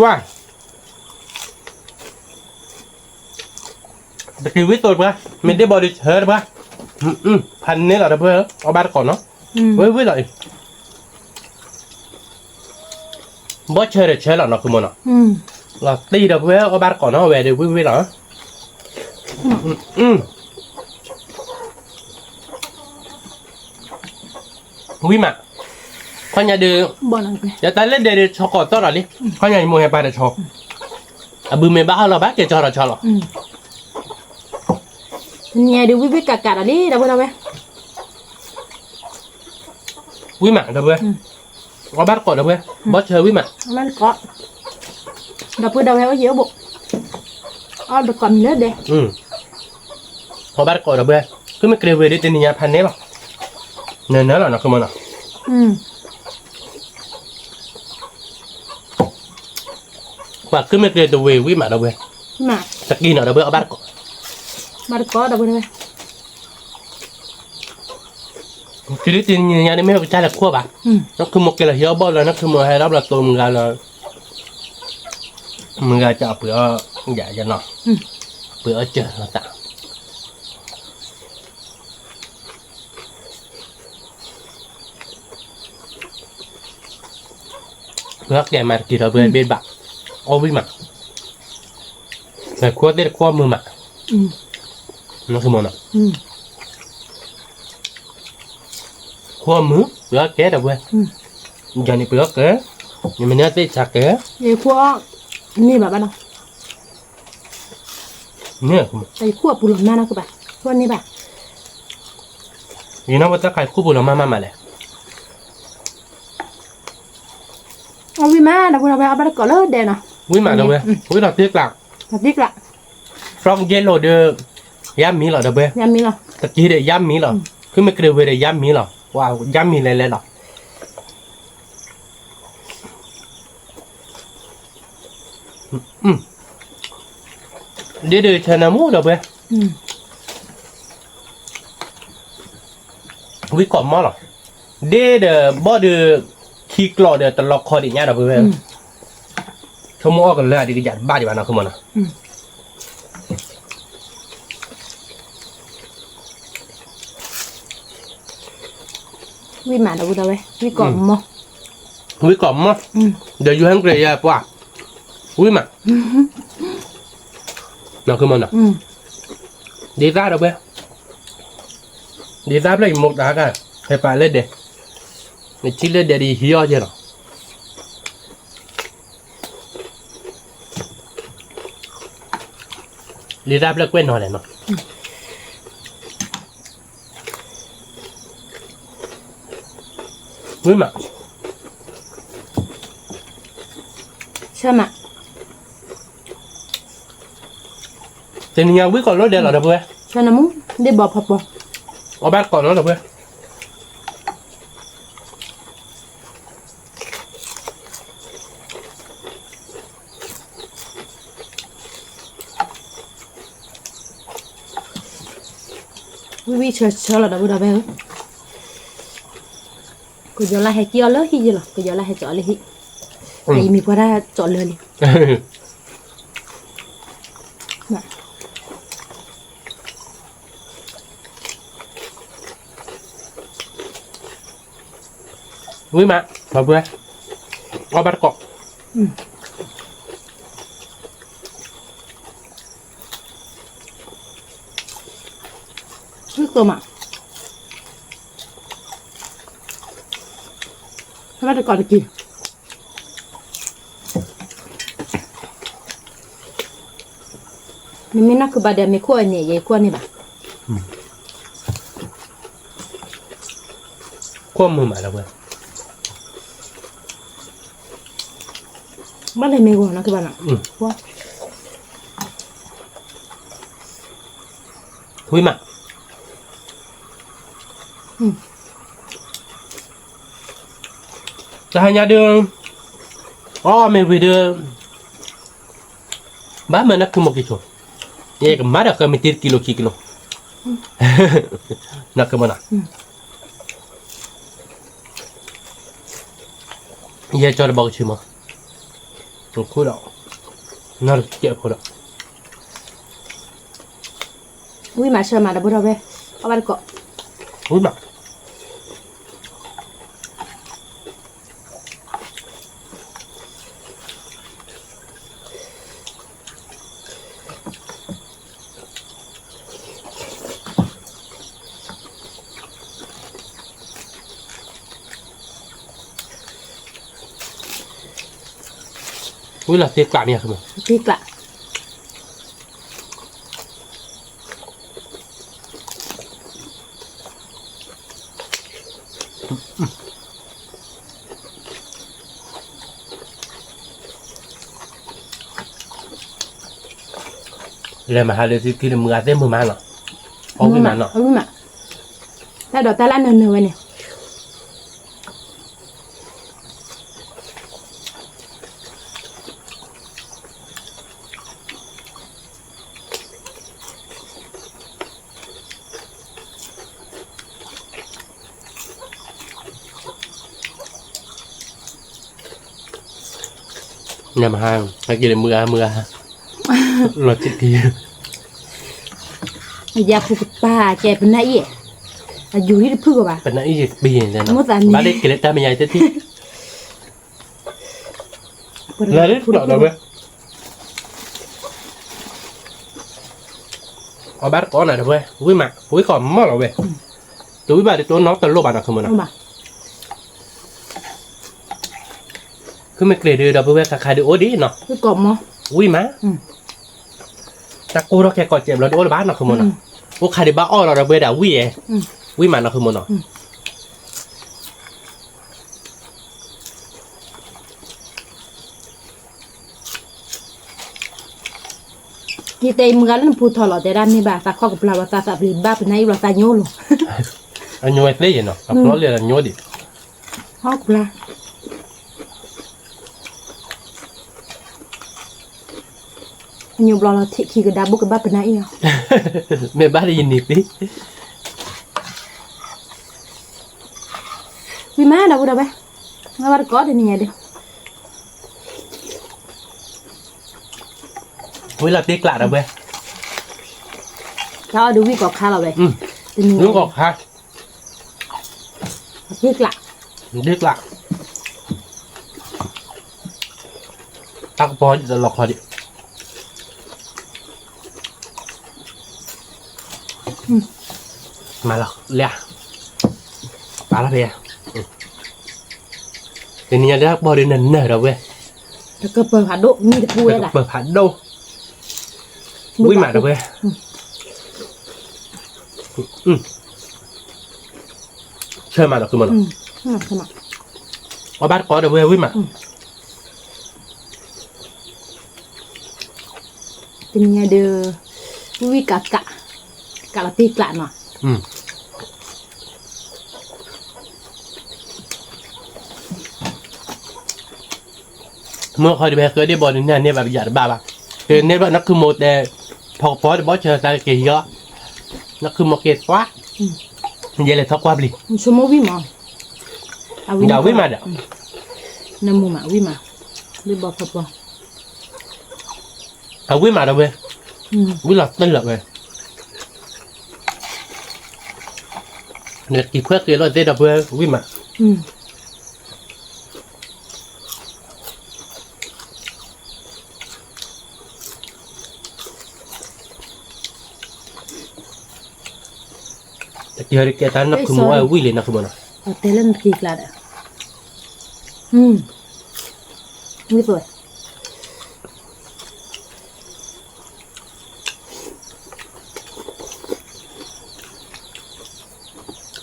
ว่าตะกี้วิตัวเพื่อนไม่ได้บอดี้เชิร์ตเพื่อนพันนี้เหรอเพื่อนเอาบาร์ก่อนเนาะเว้ยเลยบอเชิร์ตเนาะคือมันเนาะเราตีเดี๋ยวเพื่อนเอาบาร์ก่อนเนาะเว้ยเดี๋ยววิเหรอวิมาข้าจะดู บ่นั่นไป อย่าตายเล่นเดี๋ยวช็อกโกแลตอะไรนี่ข้าจะมวยไปเดี๋ยวช็อกอ่ะบึ้มไม่บ้าเราบ้าเกี่ยวกับช็อกหรอ เนี่ยดูวิกากาดอันนี้เดี๋ยวเว้ย วิมาเดี๋ยวเพื่อนเอาบาร์ก่อนเดี๋ยวเพื่อนบอเชิร์วิมา มันก็เดี๋ยวเพื่อนเดี๋ยวให้เยอะบุเอาเดี๋ยวก่อนเยอะเด้ เอาบาร์ก่อนเดี๋ยวเพื่อนคือไม่เกลียวเวดิตินี่พันนี้หรอเนื้อหรอนะคือมันอ่ะว่าคือไม่เกลียวตัวเววิมาเดี๋ยวเพื่อน มา ตะกี้เนาะเดี๋ยวเพื่อนเอาบาร์ก่อน มาก็เดี๋ยวเว้ย คือที่จริงเนี่ยนี่ไม่ใช่ละขั้วป่ะนั่นคือหมกเกลือเหี่ยวบ่เลยนั่นคือหมกให้รับละตัวมึงกันเลยมึงก็จะเปลือกใหญ่จะเนาะเปลือกเจอแล้วต่างเปลือกใหญ่มากี่เราเบื่อเบ็ดบักเอาวิ่งมาแต่ขั้วเด็ดขั้วมือมานั่นคือมันอ่ะขั้วมือเปลือกแก่เดี๋ยวเว้ยอย่างนี้เปลือกแก่ยังไม่เนื้อติดฉากแก่ ไอ้ขั้วนี่แบบนั้น เนี่ย ไอ้ขั้วปูหลงหน้านะคือแบบขั้วนี้แบบ นี่นะว่าจะใครคู่บุญเรามาเลย เอาวิมาเดี๋ยวเราไปเอาไปก่อนเลยเดี๋ยวนะ วิ่งมาเดี๋ยวเว้ยวิ่งเราตีกลัก ตัดดิกละ from yellow เด้อย่ำมีเหรอเดี๋ยวเว้ย ยังมีเหรอ ตะกี้เดี๋ยวย่ำมีเหรอคือไม่เกลียวเว้ยเดี๋ยวย่ำมีเหรอว้าวย่ำมีเลยเหรอเดี๋ยวเชนามูเดี๋ยวเว้ยวิ่งก่อนมั้งเหรอเดี๋ยวบ่เดี๋ยวขี้กลัวเดี๋ยวตลกคอดิเนี่ยเดี๋ยวเว้ยชั่วโมงกันเลยดิหยัดบ้าดีกว่านะคือมันนะ วิมาเดี๋ยวเราไปวิก่อนมั้ง วิ่งก่อนมั้งเดี๋ยวอยู่ห้องเกลียป่ะวิ่งมานั่นคือมันนะดีซ่าเดี๋ยวเว้ยดีซ่าเลยหมกตากันให้ไปเลยเด็กในชิ้นเลยเดี๋ยวดีเฮียเจ้าหรอดีซ่าเลยเว้นหน่อยเลยเนาะวิ่งมา ใช่ไหม แต่นี่ยังวิ่งก่อนรถเดี๋ยวเหรอเดี๋ยวเว้ย ใช่นะมึงได้บอกพอบอก เอาแบตก่อนแล้วเดี๋ยวเว้ย วิเชื่อเราเดี๋ยวเราไปกูจะไล่ให้เกี่ยวเลยที่จะหรอกูจะไล่ให้เจาะเลยที่ไอ้มีพอได้เจาะเลยน่ะ วิ่งมาเดี๋ยวเว้ยเอาแบตก่อน วิตัวมาทำไมแต่ก่อนจะกินมันไม่น่าคือบาเดียไม่ขั้วเนี่ยยัยขั้วนี่แบบ ควบมือมาแล้วเว้ย บ้านไหนไม่กลัวนะคือบ้านอ่ะว่า หุ้ยมาจะให้ยาเดืองอ๋อไม่ไปเดืองบ้านมันนักคือหมกกี่ชั่วเอกมาดักก็ไม่ติดกิโลนักคือมันอ่ะยาจอดบอกชิมอ่ะถูกคู่แล้วน่าจะเจ็บคู่แล้ว อุ้ยมาเชื่อมาดับเบิลเราไปเอาบ้านเกาะ หุ้ยมาหุ้ยละเจ็บกว่าเนี่ยคือมั้ย พี่กละ เลยมาหาเลยที่มืออาเต้มือมันเหรอเอามือมันเหรอ เอามือมาแต่ดอกตาละเนินๆไว้เนี่ยเนี่ยมาหาให้กินเลยมือรถจิตที อยากผูกป่าแกเป็นนายเอ๋อยู่ที่พึ่งกับป่ะ เป็นนักอีกปีเนี่ยนะ เมื่อตอนนี้ บ้านเล็กกิเลสตาไม่ใหญ่เต็มที่แล้วนี่หลอดเราไหมเอาบ้านก้อนหน่อยเถอะเว้ยวิ่งมาวิ่งก่อนมั่งเราเว้ยตัววิ่งมาตัวน้องตัวโลบานอะคือมันอะ เอามา คือไม่เกลียดเดี๋ยวเว้ยคาเดี๋ยวโอ้ดีเนาะ คือกบมั้ง วิ่งมาแต่กูเราแค่ก่อนเจ็บเราโดนบ้านเนาะคือมันอะพวกใครเดี๋ยวบ้าอ้อเราเว้ยเดี๋ยววิ่งวิ่งมาเนาะคือมันเนาะ กี่เตยมึงกันพูดถอดหล่อแต่ด้านนี้บ่าสักข้อกับเราว่าตาสับลิบบ้าเป็นนายเราตาโยล อันย้อยเล่ยเนาะเพราะเรียนอันย้อยดิ ข้อกับเราโยบเราที่ขี่กระดาบุกกับบ้าเป็นนายเนาะ แม่บ้านได้ยินนิดดิ วิมาดาบุดาไปงั้นวันก่อนเดี๋ยวนี้ไงเดี๋ยว เวลาตีกลาดเอาเว้ย เราดูวิกอบข้าเราไปเดี๋ยวนี้ นึกออกฮะ พี่กละ ตีกลาดตักพอจะหลอกคอดิมาหรอกเลี้ยปลาละเพียเดี๋ยวนี้จะได้บอลเดินเนินเราเว้ย แล้วก็เปิดผัดโดมีแต่พูด เปิ เลย ด ล่ะ เปิดผ่านดูวิ่งมาเราเว้ยเชื่อมาหรอคือมัน สมัคร เอาบ้านก้อนเดี๋ยวเว้ยวิ่งมา เป็นไงเด้อวิกะกะละพี่กละเนาะ เมื่อคอยดูแลเคยได้บอลเนี่ยแบบหยาดบ้าคือเนี่ยแบบนักคือโมแต่พอเดี๋ยวบอสเจอตาเกียร์นักคือโมเกตวะเยเลยทักว่าบลิ ชั่วโมงวิมา ดาววิ่งมาเด้อ น้ำมูมาวิมาวิบอกพอ เอาวิ่งมาเด้อเว้ยวิ่งหลับตั้งหลับเว้ยเนี่ยกี่เพื่อนกี่ร้อยเด็ดเว้ยวิ่งมาแต่ที่hari kita nak kumua wili nak kumana เอาเตลันพี่กละเด้อวิเปิด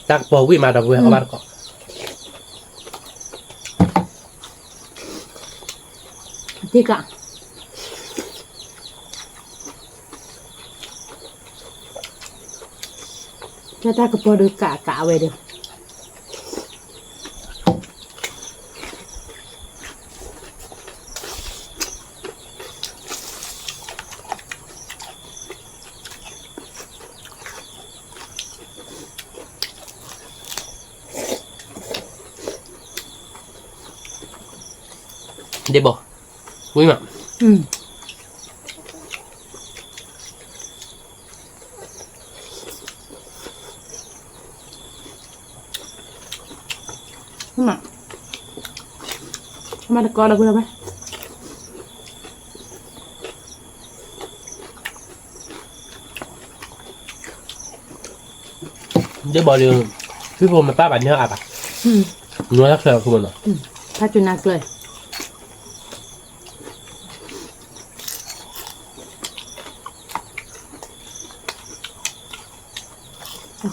ตักปอวิมาดับเวเอาบ้านก่อน ที่กะจะตากระปอดูกะไว้เด้อเดี๋ยวบอกวิมา มาตะกอเราเพื่อไหม เดี๋ยวบอกเรื่องพี่ผมมาป้าบันเนื้ออ่ะนัวรักเสือคุณมันเหรอ ถ้าจุนักเลย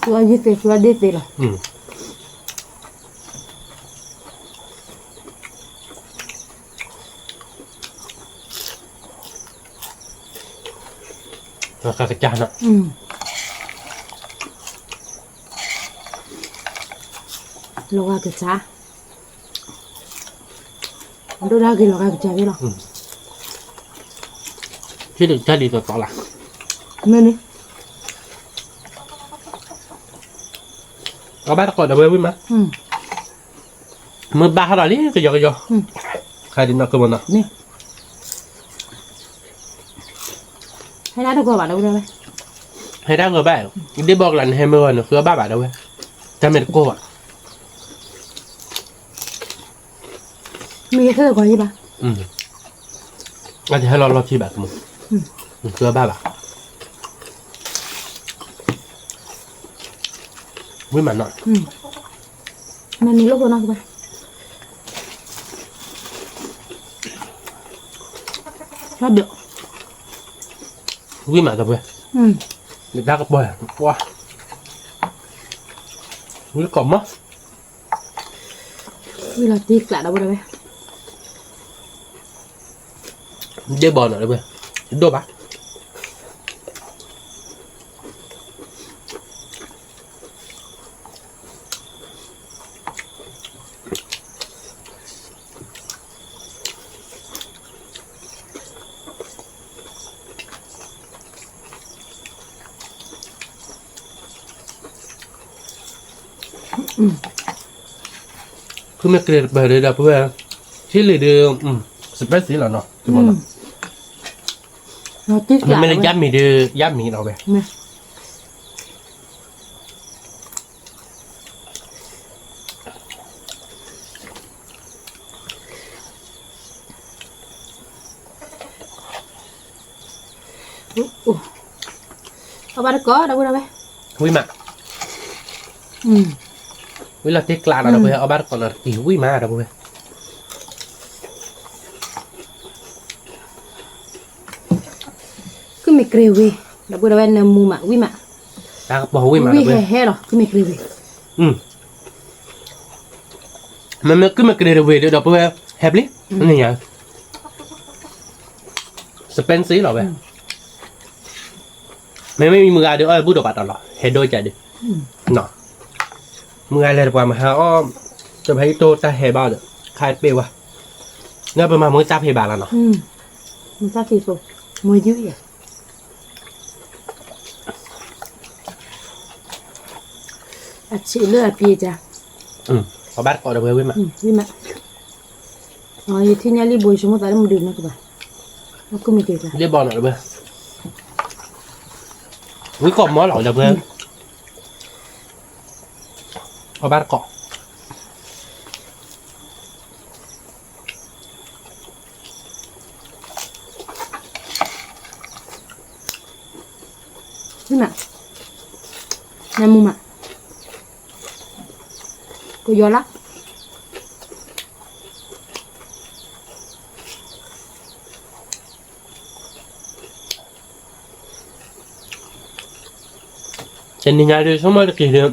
คืออายุเท่าเด็ดเลย ราคากระจานอ่ะ โลกากระจาดูได้กี่โลกากระจากี่หรอ ที่ดึกชาดีตัวต่อละ ไม่เนี่ย เอาบ้านก่อนเดี๋ยวไปวิ่งมามือบ้าเท่าไหร่นี่ก็ยอกใครดินนักคือมันอ่ะ เนี่ยให้ได้ตะกอบ้านเราได้ไหม ให้ได้เงินบ้างเดี๋ยวบอกหลังให้เมื่อวันคือบ้าบาทเอาไว้จำเป็นโก้อ่ะ มีแค่ตะกอยี่ปะ อาจจะให้เราที่แบบมึงคือบ้าบาทวิ่งมาหน่อย มันมีลูกตัวนักไหมชอบเดือด วิ่งมาตัวเว้ยเด็กนักก็บ่อยว้าวิ่งกล่อมมั้ง เวลาตีกระดาษได้ไหม เดี๋ยวบอลหน่อยเลยเว้ยโดบปะคือไม่เกลียดไปเลยนะเพื่อนที่เหลือเดิมสเปซสีแล้วเนาะทุกคน เราตีก มัน ระ ไม่ได้ย้ำมีเดืย้ำมีเราไป เนี่ยเอาบ้านตะกอได้ไหม วิ่งมาวิ่งเราที่กลางเราไปเอาบ้านก่อนเราตีวิ่งมาเราไป คือไม่เกลียวเว้ยได้ไหมในมุมอ่ะวิ่งมา ตากระป๋องวิ่งมา วิ่ง เราไป แห่หรอคือไม่เกลียวเว้ย มันไม่คือไม่เกลียดเว้ยเดี๋ยวเราไปแฮปปี้นั่นไงสเปนซีเราไปไม่มีมือเดี๋ยวบูดปัดหรอเฮดโดยใจดิเนาะมืออะไรกว่ามาฮะอ้อจะไปโตตาเฮบ้าเด้อคายเปวะเนี่ยประมาณมือจับเฮบ้าแล้วเนาะ มันซาสีโซมวยยุ่ยอ่ะอัดฉีดเลือดพีจ้ะ เอาบ้านก่อนเดี๋ยวไปวิ่งมา วิ่งมาอ๋อที่นี่รีบบุยชั่วโมงตอนนี้มันดื่มนะกูบ่าแล้วก็ไม่เกลียวจ้ะ เรียบร้อยหน่อยเพื่อนวิ่งกบมอหรอเดี๋ยวเพื่อนเอาบ้านเกาะ วิ่งมาในมุมอ่ะกูยอมละเจนนี่ไงเดี๋ยวสมัยตะกี้เดี๋ยว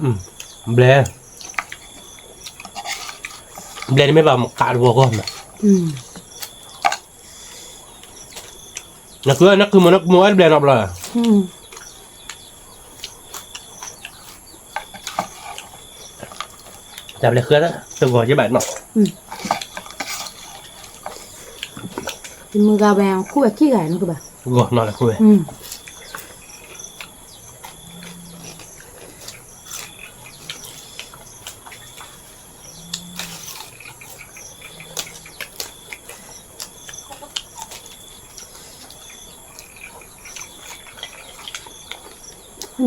เบลนี่ไม่แบบขาดวัวก่อนนะนักคือมันนักมวยเบลนอบเลยจับเลยคือแล้วตัวก่อนจะแบบหน่อยมึงกาแบงคู่แบบขี้ไก่นั่นคือแบบก่อนนอนเลยคุย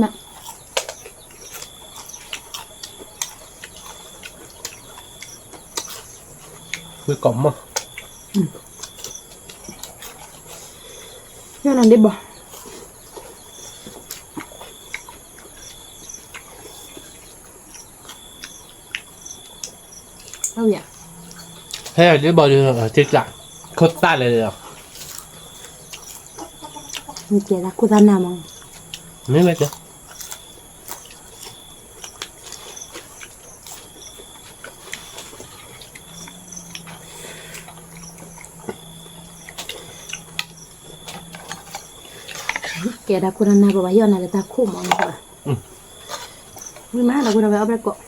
นะคุยกล่อมมั้งนี่นั่นได้บ่เอาอย่างเฮ้ยเดี๋ยวบอกดูทิศหลักโคตรต้านเลยเหรอมีเกียร์กูทำน้ำมั้งไม่ไหวจ้ะเกียร์กูทำน้ำแบบว่าย้อนอะไรตาคู่มองกูแบบไม่มาเรากูทำแบบเอาไปก่อน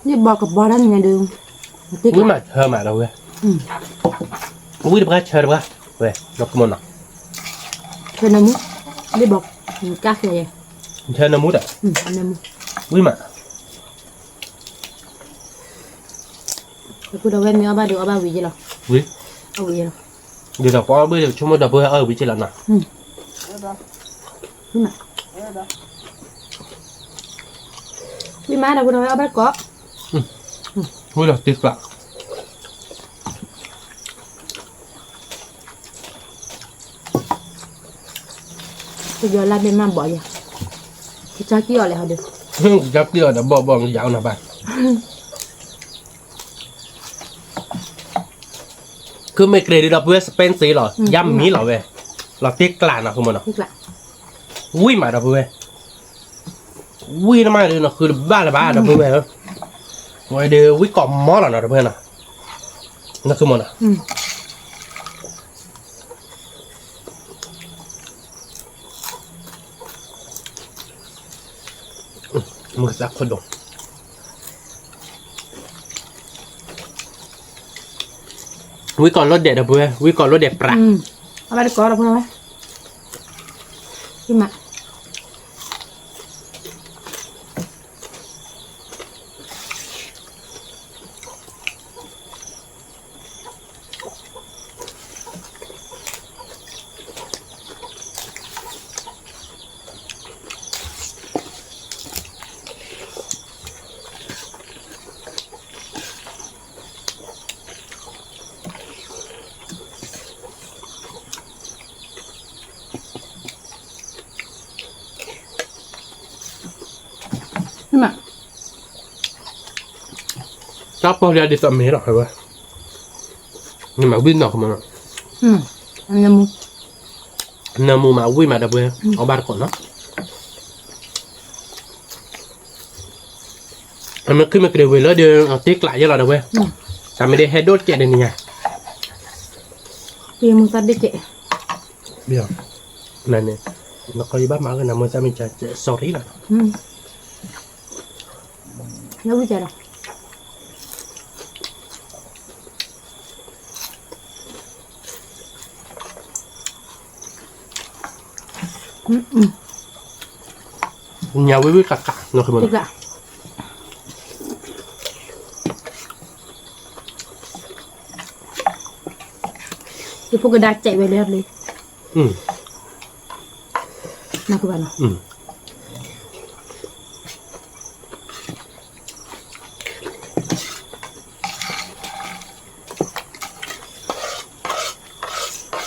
นี่บอกกับบอลนั่นไงดึงอุ้ยมาเธอมาเราเว้ยอุ้ยเดี๋ยวก็เชิญเว้ยเว้ยนกกระมอนอ่ะเชิญน้ำมุได้บอกกักเลยเชิญน้ำมุดอ่ะน้ำมุอุ้ยมากูเดาเว้นมีอะไรดูอะไรวิจิหรออุ้ยเอาวิจิหรอเดี๋ยวพอเบื่อชั่วโมงเดี๋ยวเบื่อวิจิแล้วนะวิมาเดี๋ยวกูเดาเอาไปก่อนอุ้ยเราติดละจะย้อนไล่เป็นมาบ่อยอ่ะจะกี่อะไรเขาเดี๋ยวจับเดียวเดี๋ยวบอกยาวหน่อยไปคือไม่เกรดเราเพื่อสเปนซีหรอย่ำมีหรอเว้ยเราติดกลางนะคือมันเนาะอุ้ยมาเราเพื่ออุ้ยทำไมเลยเนาะคือบ้าเราเพื่อวันเดียววิกอมมอสแล้วนะเพื่อนนะนั่นคือมันอ่ะมือซักคนดงวิก่อนรถเด็ดนะเพื่อนวิก่อนรถเด็ดปลาเอาไปก่อนเราเพื่อนไหมขึ้นมาจับพอเรียดิสมีหรอครับวะนี่มาวิ่งหนอกมันอ่ะน้ำมูมาวิ่งมาดับเบิ้ลเอาบาร์ก่อนเนาะมันขึ้นมาเกลียวแล้วเดี๋ยวเอาติ๊กไหลเยอะเราดับเบิ้ลแต่ไม่ได้เฮดโดดเจดนี่ไงเบี้ยมึงตัดได้เจ๊เบี้ยนั่นเนี่ยเราคอยบ้ามากันนะมันจะมีจะสอรี่หรอแล้ววิจัยหรอnhà với cả nó không được thì phụ cái đá chạy về lên đi nào các bạn nào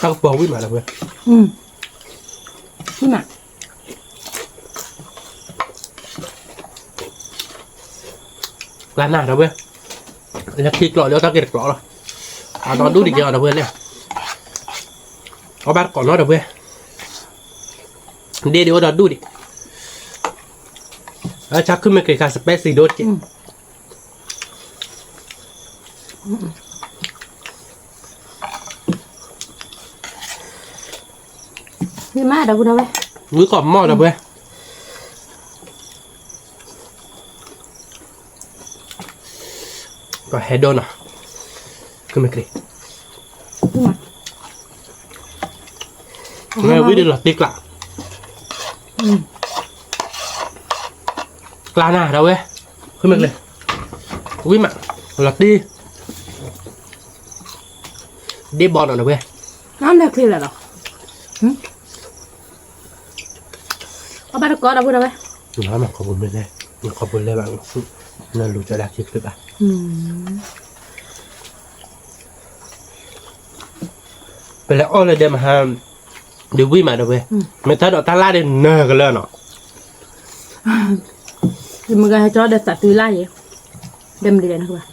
tao bầu với mà là vậy với mà là nào đâu vậy แล้วที่กรอเดี๋ยวตะเกียบกรอหรอเอาตอนดูดิเจ้าเดี๋ยวเพื่อนเนี่ยเอาบ้านก่อนเนาะเดี๋ยวเพื่อนเดี๋ยวดอดูดิแล้วชักขึ้นมาเกิดการสเปซซีโดดจินี่มาเดี๋ยวกูเอาไว้ มือกรอบหม้อเดี๋ยวเพื่อนก็เฮดโดนอ่ะขึ้นมาเกิดไม่วิธีหลับตีกละกลาหน้าเราเว้ยขึ้นมาเลยวิ่งมาหลับตีดีบอลหน่อยเว้ย น้ำเดือดคลีเลยเหรอเอาไปตะกอดเอาพูดเอาไว้ น้ำมันขอบคุณไม่ได้ขอบคุณเลยบางนั่นรู้จะรักที่สุดอ่ะเป็นแล้วอ้อเลยเดินมาหาเดี๋ยววิ่งมาเดี๋ยวเว้ยไม่ถ้าดอกตาล่าเดินเนอกันเลยเนาะ thì mình hay cho được tạ tươi lai vậy đem đi đây nè các bạn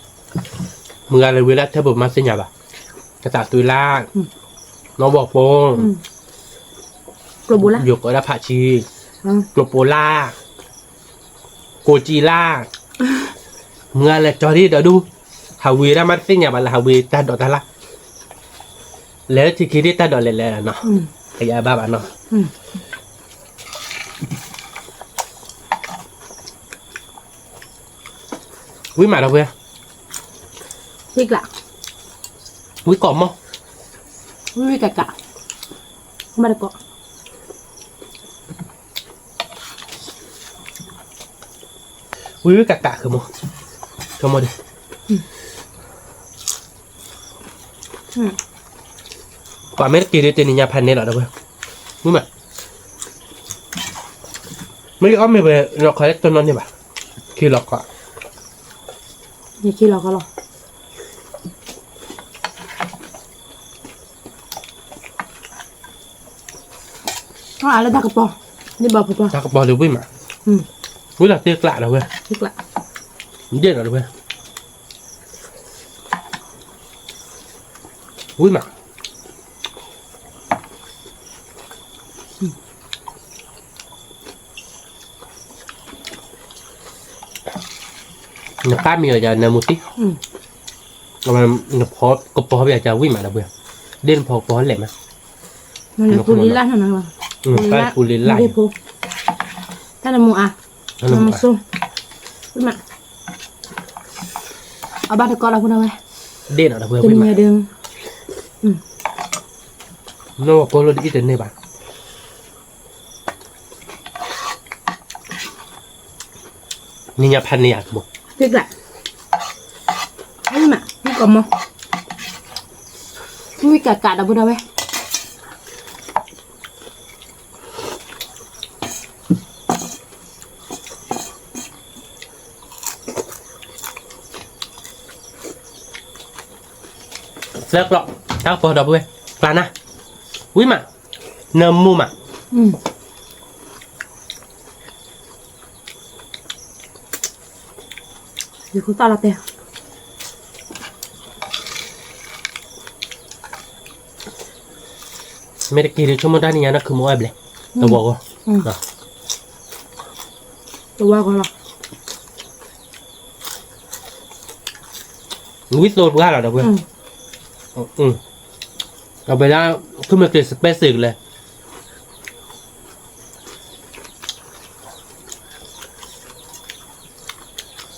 มืออะไรเวลาถ้าผมมาสิญญาบ่ะกระตาตุยล่าน้องบอกโปง rồi bù lá หยกอดาผาชีกลโปล่าโกจีล่ามืออะไรจอที่เดี๋ยวดูฮาวีรามาสิญญาบ่ะละฮาวีตาดอกตาล่าแล้วที่คิดที่ตาดอกเลยๆเนาะขยายบ้าบ่ะเนาะวิ่งมาแล้วเว้ย thích lạ วิ่งกล่อมมั้ง vui cả cả không bao có วิ่งกะกะคือมั้งเข้ามาดิกว่าไม่ได้กินได้เจนิยาพันเนี่ยหรอเว้ยวิ่งมาไม่ได้อ้อมไม่ไปเราขายต้นนั้นนี่ป่ะคือหลอกก่ะ như khi lò có lò nó ai là đặc bò đi bò bò ตากระบอกหรือวิ่งมาวิ่งหลักเตี้ยกละนะเว้ย thích lạ เย็นหรอเว้ยวิ่งมาเนี่ยป้ามีอะไรจะนามุติมันเนี่ยพอกระป๋อไปจะวิ่งมาแล้วเว้ยเด่นพอแหลมนะ มันเลยปูลิล่าหน่อยว่ะ ป้ากูลินไล่ ไม่ได้ปูถ้าน้ำมูอ่ะน้ำมูส้มขึ้นมาเอาบ้านตะกอดเอาพูดเอาไว้ เด่นอะไรเว้ย จะ วิ่ง มี มา อะไรดึง น้องก็รู้ดีแต่เนี่ยบ้านี่ยาพันเนี่ยกูบอก thích lạ ấy mà không còn không vui cả cả đâu đâu ấy เลิกหรอกเจ้าพอดอกเว้ยกลานะวิ่งมาเนิมมูมา thì cũng to là tèo ไม่ได้กินเลยชั่วโมงด้านนี้นะคือโมเอฟเลยตัวบอกว่า tôi qua coi là วิสโซนก็ได้หรอเดี๋ยวเว้ยเอาไปแล้วขึ้นมาเกรดสเปซิกเลย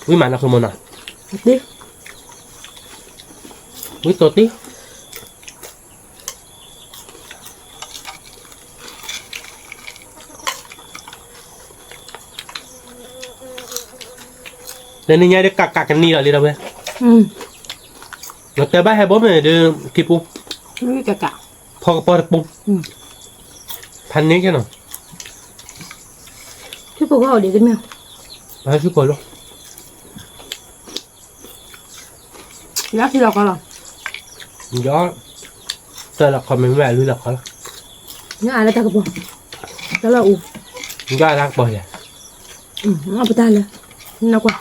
วิ่งมาแล้วคือโมน่ะ đi วิสโซติเดี๋ยวนี้ไงเด็กกักกันนี่เหรอเดี๋ยวเว้ยเราแต่บ้านให้บ๊อบเนี่ยเดี๋ยวกี่ปุ๊บ vui cả cả พอกระป๋อปุ๊บพันนี้แค่หน่อย chứ cô có hỏi để cái mèo มาช่วยก่อนลูก lát thì lọc coi là ย้อนแต่ละคอมเมนต์แม่รู้หรอกเขา nhớ ai là ta cái bò đó là u ย้อนรักบ่อยเลย nó bật tay lên nó qua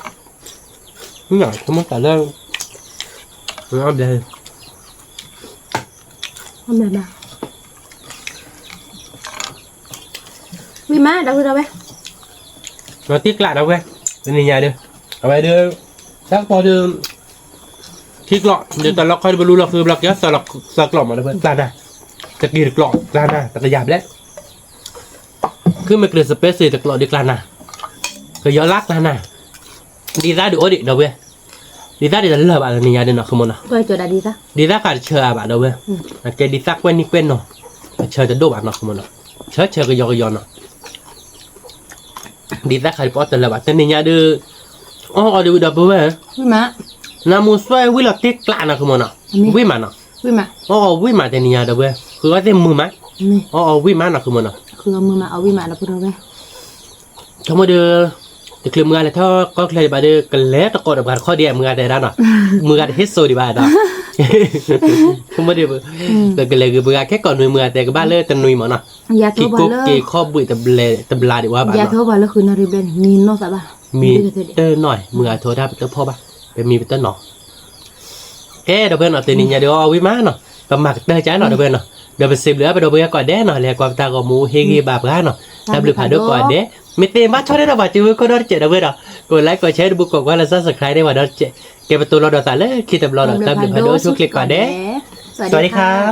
นี่หน่อยสมมติแต่เรื่อง ngon đây Không được đâu. Vì má đâu đâu bé. nó tiếc lại đâu quê bên nhà đưa ở đây đưa các po đưa thiết lọ đưa tao lọc coi bự lọcคือlọcเยอะสลอกมาเลยเพื่อนกลางนะตะกี้กลอกกลางนะตะหยาบแล้วคือมันเกิดสเปซสิตะกลอกดีกลางนะก็ย้อนลักกลางนะดีra được ổn định đâu quê đi ra thì là lờ bạn nhà đây nó không muốn nào Coi chỗ đã đi ra. đi ra cả chờ bạn đâu quê cái đi ra quên đi quên rồi chờ cho đô bạn nó không muốn nào chờ cái giò nó đi ra khai bỏ tên là bạn tên này nhà đưa đưa đập về Vì má. nam mua xoay với là tiếc lạ nào không muốn nào với mà nào Vì má. với mà tên nhà đập về cứ có thêm mưa má Nè. với má nào không muốn nào Cứ mưa mà ở vì má đâu đâu bé. không có đưa từ khi mưa này thôi có khi bà đưa cái lẽ tao còn được khó điểm mưa này ra nào mưa này hết rồi đi bà đó không có được cái lẽ cái mưa cái còn nuôi mưa thì cái ba lê tên nuôi mà nào Dạ cái thôi bà cốt lơ. cái kho bụi tập là để qua bà Dạ nào thôi bà lơ khứ nó đi bên nhìn nó sao bà. มีเตอร์หน่อยมือโทรได้เตอร์พ่อป่ะเป็นมีเตอร์หน่อแค่เดี๋ยวเพื่อนเอาตีนี้เดี๋ยวเอาวิมาเนาะประมาทเตอร์จ้าเนาะเดี๋ยวเพื่อนเนาะเดี๋ยวไปสิบเหลือไปเดี๋ยวเพื่อนก่อนเด้เนาะแล้วก็ตาก็มูเฮกีบาบกันเนาะทำหรือผ่านด้วยก่อนเด้ไม่เต็มบ้าชอบได้เราบาดจื้อก็ได้เจ็ดเดี๋ยวเพื่อนเนาะกดไลค์กดแชร์บุกกดว่าเราซับสไครต์ได้ว่าเราเจ็ดเก็บประตูเราเดี๋ยวตาเลยคิดแต่เราเนาะทำหรือผ่านด้วยช่วยคลิกก่อนเด้สวัสดีครับ